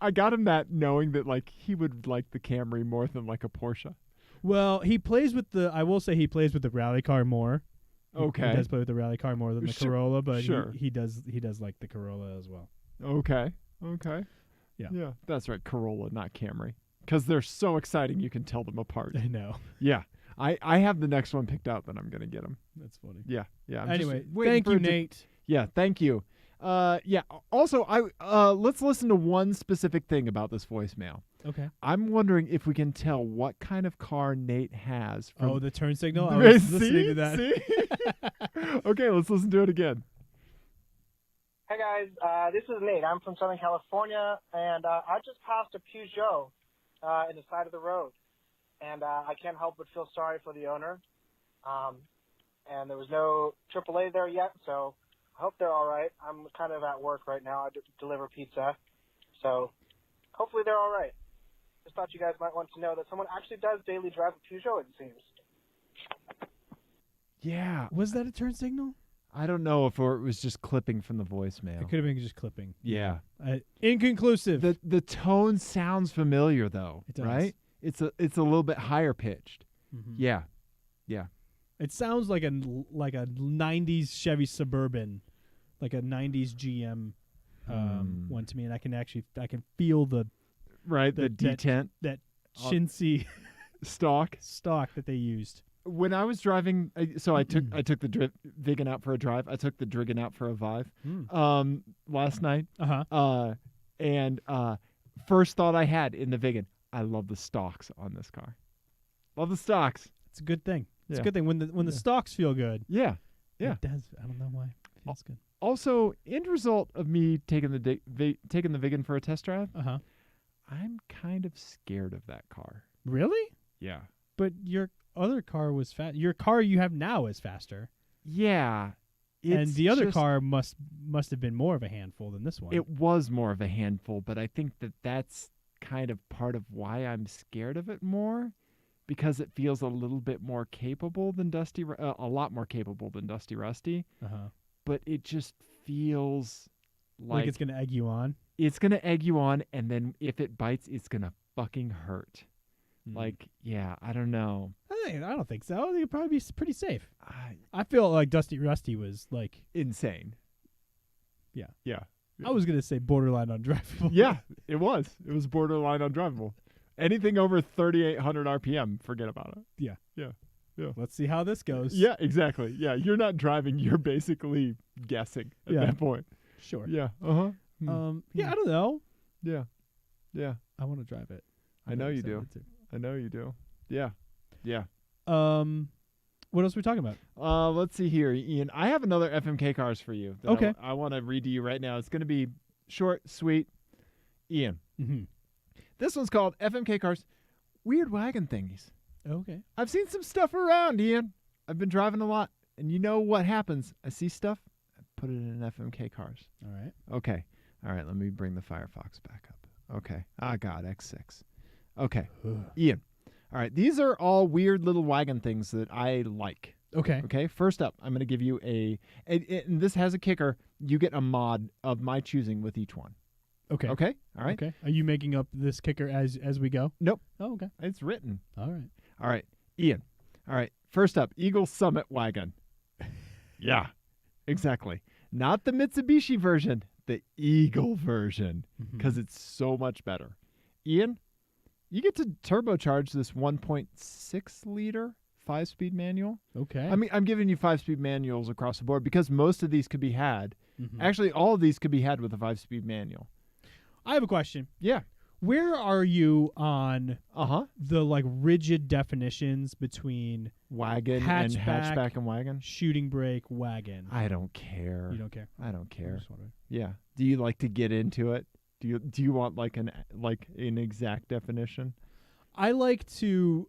Speaker 1: I got him that knowing that like he would like the Camry more than like a Porsche.
Speaker 3: Well, he plays with the rally car more.
Speaker 1: Okay.
Speaker 3: He does play with the rally car more than the Corolla, but
Speaker 1: sure.
Speaker 3: he does like the Corolla as well.
Speaker 1: Okay.
Speaker 3: Yeah.
Speaker 1: That's right. Corolla, not Camry. Because they're so exciting, you can tell them apart.
Speaker 3: I know.
Speaker 1: Yeah. I have the next one picked out that I'm going to get them.
Speaker 3: That's funny.
Speaker 1: Yeah. I'm
Speaker 3: Anyway,
Speaker 1: just waiting
Speaker 3: thank
Speaker 1: for
Speaker 3: you,
Speaker 1: it to-
Speaker 3: Nate.
Speaker 1: Yeah, thank you. Yeah. Also, let's listen to one specific thing about this voicemail.
Speaker 3: Okay.
Speaker 1: I'm wondering if we can tell what kind of car Nate has. From
Speaker 3: The turn signal? I was
Speaker 1: See?
Speaker 3: listening to that.
Speaker 1: See? Okay, let's listen to it again.
Speaker 4: Hey guys, this is Nate. I'm from Southern California, and I just passed a Peugeot in the side of the road, and I can't help but feel sorry for the owner. And there was no AAA there yet, so I hope they're all right. I'm kind of at work right now. I deliver pizza, so hopefully they're all right. Just thought you guys might want to know that someone actually does daily drive a Peugeot, it seems.
Speaker 1: Yeah.
Speaker 3: Was that a turn signal?
Speaker 1: I don't know if it was just clipping from the voicemail.
Speaker 3: It could have been just clipping.
Speaker 1: Yeah.
Speaker 3: Inconclusive.
Speaker 1: The tone sounds familiar though,
Speaker 3: It does.
Speaker 1: right? It's a little bit higher pitched.
Speaker 3: Mhm.
Speaker 1: Yeah. Yeah.
Speaker 3: It sounds like a 90s Chevy Suburban, like a 90s GM one to me, and I can feel the
Speaker 1: Right, the detent
Speaker 3: that chintzy
Speaker 1: stock
Speaker 3: that they used.
Speaker 1: when I was driving, so I took the Viggen out for a drive. I took the Driggin out for a vive last night. And first thought I had in the Viggen, I love the stocks on this car. Love the stocks.
Speaker 3: It's a good thing. It's
Speaker 1: Yeah.
Speaker 3: a good thing when the stocks feel good.
Speaker 1: Yeah. Yeah.
Speaker 3: It does. I don't know why. It feels good.
Speaker 1: Also, end result of me taking the Viggen for a test drive, I'm kind of scared of that car.
Speaker 3: Really?
Speaker 1: Yeah.
Speaker 3: But your other car was fast. Your car you have now is faster.
Speaker 1: Yeah.
Speaker 3: And the other
Speaker 1: just-
Speaker 3: car must have been more of a handful than this one.
Speaker 1: It was more of a handful, but I think that's kind of part of why I'm scared of it more, because it feels a little bit more capable than a lot more capable than Dusty Rusty. But it just feels
Speaker 3: like it's going to egg you on.
Speaker 1: It's going to egg you on, and then if it bites, it's going to fucking hurt. Like, yeah, I don't know.
Speaker 3: I don't think so. I think it'd probably be pretty safe. I feel like Dusty Rusty was like
Speaker 1: insane.
Speaker 3: Yeah.
Speaker 1: Yeah.
Speaker 3: I was gonna say borderline undrivable.
Speaker 1: Yeah, it was. It was borderline undrivable. Anything over 3,800 RPM, forget about it.
Speaker 3: Yeah.
Speaker 1: Yeah. Yeah.
Speaker 3: Let's see how this goes.
Speaker 1: Yeah, exactly. Yeah, you're not driving. You're basically guessing at that point.
Speaker 3: Sure.
Speaker 1: Yeah.
Speaker 3: Yeah, I don't know.
Speaker 1: Yeah. Yeah.
Speaker 3: I want to drive it.
Speaker 1: I know you do. I know you do. Yeah. Yeah.
Speaker 3: What else are we talking about?
Speaker 1: Let's see here, Ian. I have another FMK cars for you. That
Speaker 3: Okay.
Speaker 1: I want to read to you right now. It's going to be short, sweet. Ian.
Speaker 3: Mm-hmm.
Speaker 1: This one's called FMK Cars Weird Wagon Thingies.
Speaker 3: Okay.
Speaker 1: I've seen some stuff around, Ian. I've been driving a lot, and you know what happens? I see stuff, I put it in FMK Cars.
Speaker 3: All right.
Speaker 1: Okay. All right, let me bring the Firefox back up. Okay. Ah, God, X6. Okay. Ian. All right, these are all weird little wagon things that I like.
Speaker 3: Okay.
Speaker 1: Okay, first up, I'm going to give you and this has a kicker. You get a mod of my choosing with each one.
Speaker 3: Okay.
Speaker 1: Okay? All right.
Speaker 3: Okay. Are you making up this kicker as we go?
Speaker 1: Nope.
Speaker 3: Oh, okay.
Speaker 1: It's written.
Speaker 3: All right.
Speaker 1: All right. Ian. All right. First up, Eagle Summit Wagon. Yeah, exactly. Not the Mitsubishi version, the Eagle version, because it's so much better. Ian, you get to turbocharge this 1.6 liter 5-speed manual.
Speaker 3: Okay.
Speaker 1: I mean, I'm giving you 5-speed manuals across the board because most of these could be had. Actually, all of these could be had with a 5-speed manual.
Speaker 3: I have a question.
Speaker 1: Yeah.
Speaker 3: Where are you on
Speaker 1: the
Speaker 3: like rigid definitions between
Speaker 1: wagon and hatchback and wagon?
Speaker 3: Shooting brake, wagon.
Speaker 1: I don't care.
Speaker 3: You don't care?
Speaker 1: I don't care.
Speaker 3: I'm just wondering.
Speaker 1: Yeah. Do you like to get into it? Do you want like an exact definition?
Speaker 3: I like to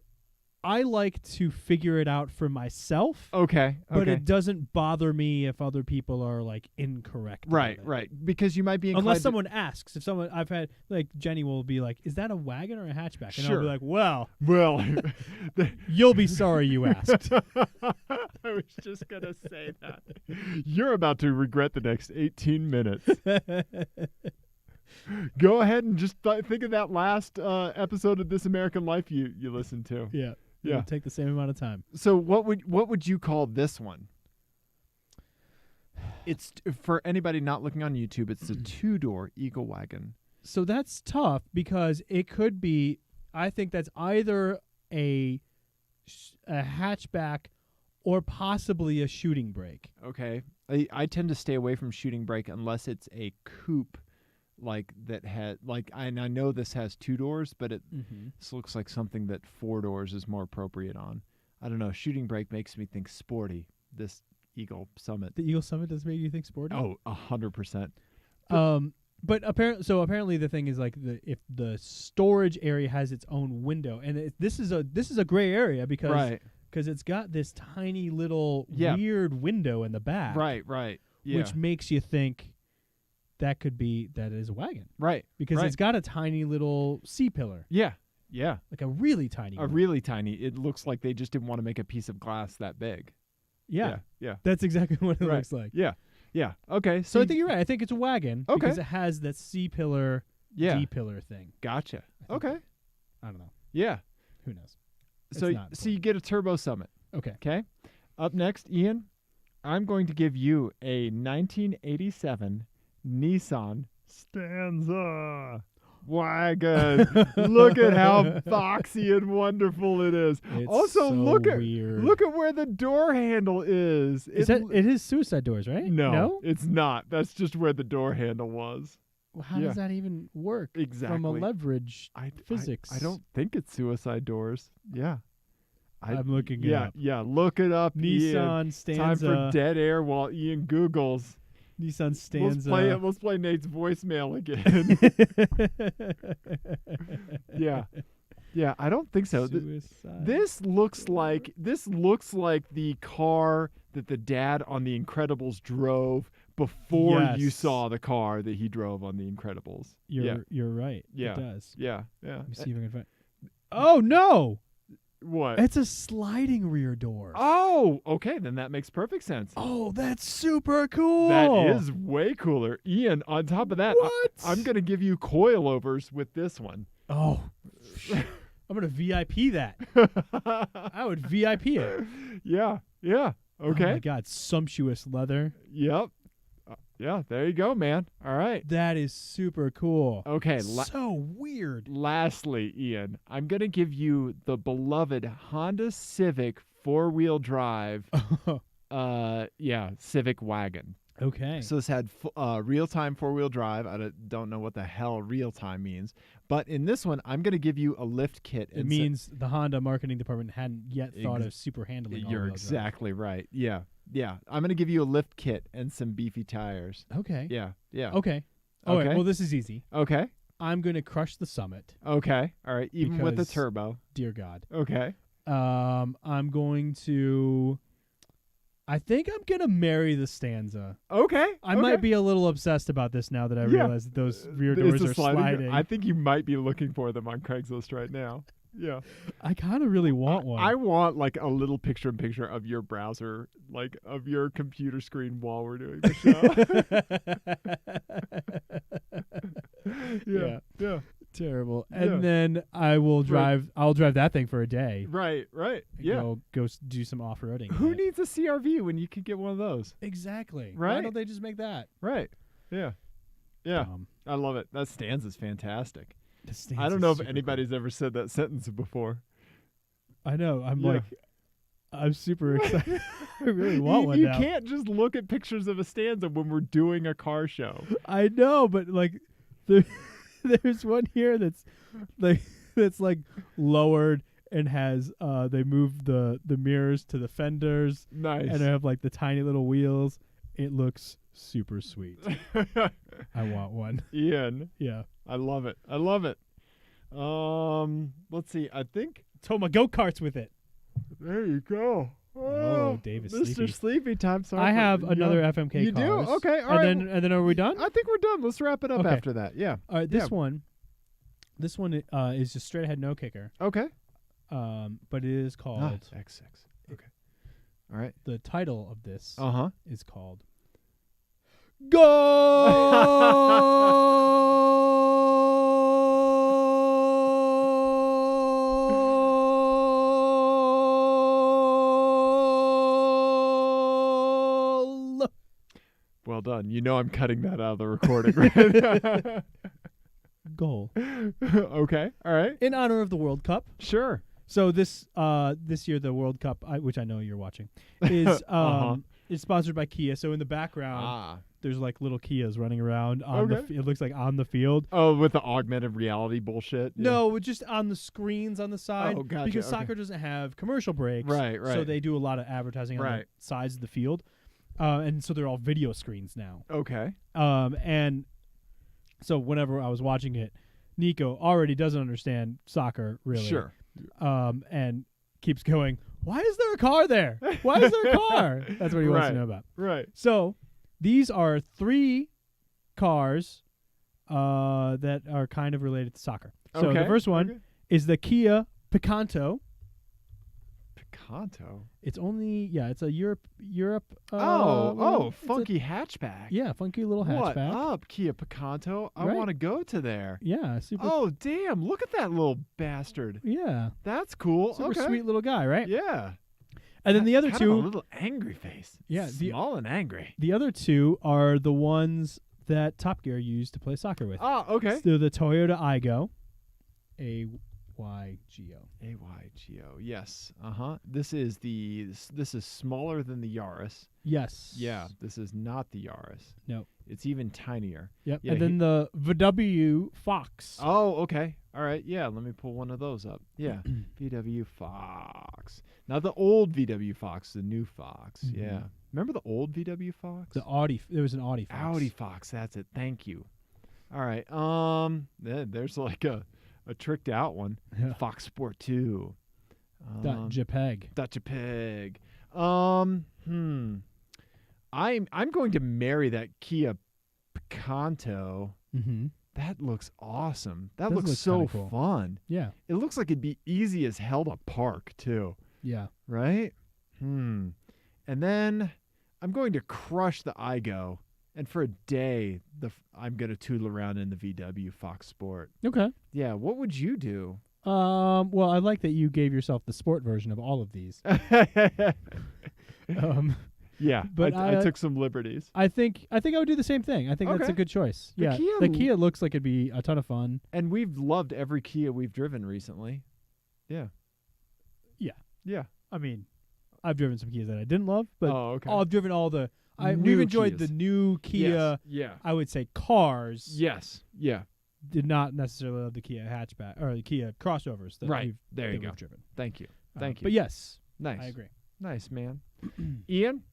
Speaker 3: figure it out for myself.
Speaker 1: Okay.
Speaker 3: But it doesn't bother me if other people are like incorrect.
Speaker 1: Right. Because you might be inclined
Speaker 3: unless someone asks. If someone I've had like Jenny will be like, "Is that a wagon or a hatchback?" And I'll be like, "Well, you'll be sorry you asked."
Speaker 1: I was just gonna say that. You're about to regret the next 18 minutes. Go ahead and just think of that last episode of This American Life you listened to.
Speaker 3: Yeah.
Speaker 1: Yeah.
Speaker 3: It'll take the same amount of time.
Speaker 1: So what would you call this one? It's for anybody not looking on YouTube. It's a 2-door Eagle wagon.
Speaker 3: So that's tough because it could be. I think that's either a hatchback or possibly a shooting brake.
Speaker 1: Okay, I tend to stay away from shooting brake unless it's a coupe. Like that had and I know this has 2 doors, but this looks like something that 4 doors is more appropriate on. I don't know. Shooting brake makes me think sporty. This Eagle Summit.
Speaker 3: The Eagle Summit does make you think sporty?
Speaker 1: Oh, 100%.
Speaker 3: But apparently the thing is like if the storage area has its own window, and this is a gray area because it's got this tiny little weird window in the back.
Speaker 1: Right. Yeah.
Speaker 3: Which makes you think that is a wagon.
Speaker 1: Right.
Speaker 3: Because it's got a tiny little C-pillar.
Speaker 1: Yeah.
Speaker 3: Like a really tiny one.
Speaker 1: Really tiny. It looks like they just didn't want to make a piece of glass that big.
Speaker 3: Yeah.
Speaker 1: Yeah.
Speaker 3: That's exactly what it
Speaker 1: Right.
Speaker 3: looks like.
Speaker 1: Yeah. Yeah. Okay.
Speaker 3: So I
Speaker 1: you-
Speaker 3: think you're right. I think it's a wagon
Speaker 1: Okay.
Speaker 3: because it has that C pillar,
Speaker 1: yeah.
Speaker 3: D pillar thing.
Speaker 1: Gotcha.
Speaker 3: I think
Speaker 1: Okay.
Speaker 3: I don't know.
Speaker 1: Yeah.
Speaker 3: Who knows?
Speaker 1: So
Speaker 3: It's not
Speaker 1: so you get a Turbo Summit.
Speaker 3: Okay.
Speaker 1: Okay. Up next, Ian, I'm going to give you a 1987 Nissan Stanza wagon. Look at how boxy and wonderful it is.
Speaker 3: It's
Speaker 1: Also,
Speaker 3: so
Speaker 1: look at
Speaker 3: weird.
Speaker 1: where the door handle is.
Speaker 3: Is that it is suicide doors, right?
Speaker 1: No, it's not. That's just where the door handle was.
Speaker 3: Well, how
Speaker 1: yeah.
Speaker 3: does that even work?
Speaker 1: Exactly.
Speaker 3: From a leverage
Speaker 1: I
Speaker 3: physics.
Speaker 1: I don't think it's suicide doors. Yeah.
Speaker 3: I'm looking it
Speaker 1: yeah,
Speaker 3: up.
Speaker 1: Yeah, look it up. Ian.
Speaker 3: Nissan Stanza.
Speaker 1: Time for dead air while Ian Googles.
Speaker 3: Nissan Stanza.
Speaker 1: Let's play Nate's voicemail again. Yeah. Yeah, I don't think so.
Speaker 3: Suicide.
Speaker 1: This looks like the car that the dad on The Incredibles drove before you
Speaker 3: Yes.
Speaker 1: saw the car that he drove on The Incredibles.
Speaker 3: You're right.
Speaker 1: Yeah.
Speaker 3: It does.
Speaker 1: Yeah.
Speaker 3: Let me see if I can find. Oh no!
Speaker 1: What?
Speaker 3: It's a sliding rear door.
Speaker 1: Oh, okay, then that makes perfect sense.
Speaker 3: Oh, that's super cool.
Speaker 1: That is way cooler. Ian, on top of that,
Speaker 3: What?
Speaker 1: I'm going to give you coilovers with this one.
Speaker 3: Oh, I'm gonna VIP that. I would VIP it.
Speaker 1: Yeah. Yeah. Okay.
Speaker 3: Oh my God, sumptuous leather.
Speaker 1: Yep. Yeah, there you go, man. All right.
Speaker 3: That is super cool.
Speaker 1: Okay.
Speaker 3: So weird.
Speaker 1: Lastly, Ian, I'm going to give you the beloved Honda Civic 4-wheel drive, Civic wagon.
Speaker 3: Okay.
Speaker 1: So this had real-time 4-wheel drive. I don't know what the hell real-time means. But in this one, I'm going to give you a lift kit.
Speaker 3: It means the Honda marketing department hadn't yet thought of super handling.
Speaker 1: You're exactly right. Yeah. Yeah. I'm going to give you a lift kit and some beefy tires.
Speaker 3: Okay.
Speaker 1: Yeah. Yeah.
Speaker 3: Okay. All right.
Speaker 1: Okay.
Speaker 3: Well, this is easy.
Speaker 1: Okay.
Speaker 3: I'm going to crush the Summit.
Speaker 1: Okay. All right. Even with the
Speaker 3: Because-
Speaker 1: turbo.
Speaker 3: Dear God.
Speaker 1: Okay.
Speaker 3: I'm going to. I think I'm gonna marry the Stanza.
Speaker 1: Okay.
Speaker 3: I might be a little obsessed about this now that I
Speaker 1: Yeah.
Speaker 3: realize that those rear
Speaker 1: Is
Speaker 3: doors
Speaker 1: the
Speaker 3: are sliding.
Speaker 1: I think you might be looking for them on Craigslist right now. Yeah.
Speaker 3: I kind of really want one.
Speaker 1: I want like a little picture-in-picture of your browser, like of your computer screen while we're doing the show. Yeah. Yeah.
Speaker 3: Terrible.
Speaker 1: Yeah.
Speaker 3: And then I will drive. I'll drive that thing for a day.
Speaker 1: Right. Right.
Speaker 3: And
Speaker 1: Yeah.
Speaker 3: Go do some off roading.
Speaker 1: Who needs a CRV when you could get one of those?
Speaker 3: exactly? Why
Speaker 1: Right.
Speaker 3: don't they just make that?
Speaker 1: Right. Yeah. Yeah.
Speaker 3: Um,
Speaker 1: I love it. That stanza's fantastic.
Speaker 3: the
Speaker 1: I
Speaker 3: Stanza's
Speaker 1: don't know if
Speaker 3: super
Speaker 1: anybody's ever said that sentence before.
Speaker 3: cool. I know. I'm
Speaker 1: Yeah.
Speaker 3: like, I'm super excited. I really want one
Speaker 1: You
Speaker 3: now.
Speaker 1: can't just look at pictures of a stanza when we're doing a car show.
Speaker 3: I know, but like, there's one here that's like lowered and has they moved the mirrors to the fenders
Speaker 1: Nice.
Speaker 3: and I have like the tiny little wheels. It looks super sweet. I want one.
Speaker 1: Ian,
Speaker 3: Yeah.
Speaker 1: I love it. I love it. Let's see. I think
Speaker 3: Tow my go karts with it.
Speaker 1: there you go.
Speaker 3: Oh, David
Speaker 1: Mr.
Speaker 3: Sleepy.
Speaker 1: Sleepy Time. Sorry,
Speaker 3: I
Speaker 1: for-
Speaker 3: have another
Speaker 1: yeah.
Speaker 3: FMK.
Speaker 1: You do?
Speaker 3: cars.
Speaker 1: Okay, all right.
Speaker 3: And then are we done?
Speaker 1: I think we're done. Let's wrap it up
Speaker 3: Okay.
Speaker 1: after that. Yeah.
Speaker 3: All right. This
Speaker 1: Yeah.
Speaker 3: one is just straight ahead, no kicker.
Speaker 1: Okay.
Speaker 3: But it is called
Speaker 1: X6. Okay. All right.
Speaker 3: the title of this
Speaker 1: Uh-huh.
Speaker 3: is called Goal.
Speaker 1: Well done. You know I'm cutting that out of the recording, right?
Speaker 3: Goal.
Speaker 1: Okay. All right.
Speaker 3: In honor of the World Cup.
Speaker 1: Sure.
Speaker 3: So this year the World Cup, which I know you're watching, is is sponsored by Kia. So in the background, there's like little Kias running around on
Speaker 1: Okay.
Speaker 3: it looks like on the field.
Speaker 1: Oh, with the augmented reality bullshit? Yeah.
Speaker 3: No, just on the screens on the side.
Speaker 1: Oh, gotcha,
Speaker 3: Because
Speaker 1: okay.
Speaker 3: soccer doesn't have commercial breaks.
Speaker 1: Right,
Speaker 3: So
Speaker 1: right.
Speaker 3: they do a lot of advertising on
Speaker 1: Right.
Speaker 3: the sides of the field. And so they're all video screens now.
Speaker 1: Okay.
Speaker 3: And so whenever I was watching it, Nico already doesn't understand soccer really.
Speaker 1: Sure.
Speaker 3: And keeps going, why is there a car there? Why is there a car? That's what he wants to
Speaker 1: Right.
Speaker 3: know about.
Speaker 1: Right.
Speaker 3: So these are 3 cars that are kind of related to soccer. So the
Speaker 1: Okay,
Speaker 3: first one
Speaker 1: okay.
Speaker 3: is the Kia Picanto.
Speaker 1: Picanto.
Speaker 3: It's only it's a Europe.
Speaker 1: Oh,
Speaker 3: it's a-
Speaker 1: funky hatchback.
Speaker 3: yeah, funky little
Speaker 1: What
Speaker 3: hatchback.
Speaker 1: up, Kia Picanto? I
Speaker 3: Right.
Speaker 1: want to go to there.
Speaker 3: Yeah, super.
Speaker 1: Oh, damn! Look at that little bastard.
Speaker 3: Yeah,
Speaker 1: That's cool.
Speaker 3: super
Speaker 1: okay.
Speaker 3: sweet little guy, right?
Speaker 1: Yeah.
Speaker 3: And then the other
Speaker 1: Kind of a
Speaker 3: two,
Speaker 1: little angry face.
Speaker 3: Yeah,
Speaker 1: Small and angry.
Speaker 3: the other two are the ones that Top Gear used to play soccer with.
Speaker 1: Oh, okay.
Speaker 3: So the Toyota Aygo, AYGO.
Speaker 1: AYGO. Yes. This is this is smaller than the Yaris.
Speaker 3: Yes.
Speaker 1: Yeah. This is not the Yaris.
Speaker 3: No.
Speaker 1: It's even tinier.
Speaker 3: Yep.
Speaker 1: Yeah,
Speaker 3: and then the VW Fox.
Speaker 1: Oh, okay. All right. Yeah. Let me pull one of those up. Yeah. VW Fox. Not the old VW Fox, the new Fox.
Speaker 3: Mhm.
Speaker 1: Yeah. Remember the old VW Fox?
Speaker 3: The Audi. There was an Audi Fox.
Speaker 1: Audi Fox. That's it. Thank you. All right. There's like a tricked out one.
Speaker 3: Yeah.
Speaker 1: Fox Sport 2.
Speaker 3: .jpeg.
Speaker 1: .jpeg. I'm going to marry that Kia Picanto.
Speaker 3: Mm-hmm.
Speaker 1: That looks awesome. That
Speaker 3: Does
Speaker 1: looks
Speaker 3: look
Speaker 1: so
Speaker 3: kinda cool.
Speaker 1: fun.
Speaker 3: Yeah.
Speaker 1: It looks like it'd be easy as hell to park too,
Speaker 3: Yeah.
Speaker 1: right? And then I'm going to crush the Igo, and for a day, I'm going to tootle around in the VW Fox Sport.
Speaker 3: Okay.
Speaker 1: Yeah, what would you do?
Speaker 3: Well, I like that you gave yourself the sport version of all of these.
Speaker 1: Yeah,
Speaker 3: But
Speaker 1: I
Speaker 3: I
Speaker 1: took some liberties.
Speaker 3: I think I would do the same thing. I think that's
Speaker 1: Okay.
Speaker 3: a good choice.
Speaker 1: The
Speaker 3: Yeah.
Speaker 1: Kia
Speaker 3: The Kia looks like it'd be a ton of fun.
Speaker 1: And we've loved every Kia we've driven recently. Yeah.
Speaker 3: Yeah.
Speaker 1: Yeah.
Speaker 3: I mean, I've driven some Kias that I didn't love, but
Speaker 1: Oh, okay.
Speaker 3: I've driven all the. We've
Speaker 1: New
Speaker 3: enjoyed
Speaker 1: Kias.
Speaker 3: the new Kia.
Speaker 1: Yes. Yeah.
Speaker 3: I would say cars.
Speaker 1: Yes. Yeah.
Speaker 3: Did not necessarily love the Kia hatchback or the Kia crossovers that
Speaker 1: Right.
Speaker 3: we've
Speaker 1: There you
Speaker 3: that
Speaker 1: go.
Speaker 3: we've driven.
Speaker 1: Thank you. Thank you.
Speaker 3: But yes,
Speaker 1: Nice.
Speaker 3: I agree.
Speaker 1: Nice, man. Ian,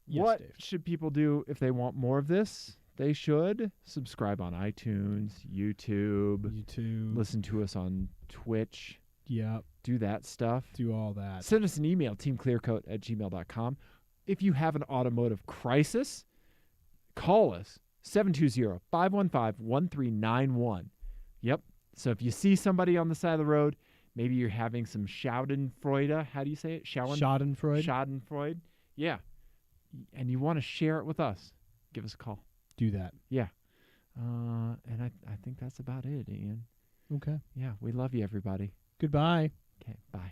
Speaker 3: Yes,
Speaker 1: what
Speaker 3: Dave.
Speaker 1: should people do if they want more of this? They should subscribe on iTunes, YouTube, listen to us on Twitch,
Speaker 3: Yeah.
Speaker 1: do that stuff.
Speaker 3: Do all that.
Speaker 1: Send us an email, teamclearcoat@gmail.com. If you have an automotive crisis, call us, 720-515-1391. Yep. So if you see somebody on the side of the road, maybe you're having some Schadenfreude. How do you say it?
Speaker 3: Schadenfreude.
Speaker 1: Schadenfreude. Yeah. And you want to share it with us, give us a call.
Speaker 3: Do that.
Speaker 1: Yeah. And I think that's about it, Ian.
Speaker 3: Okay.
Speaker 1: Yeah, we love you, everybody.
Speaker 3: Goodbye.
Speaker 1: Okay, bye.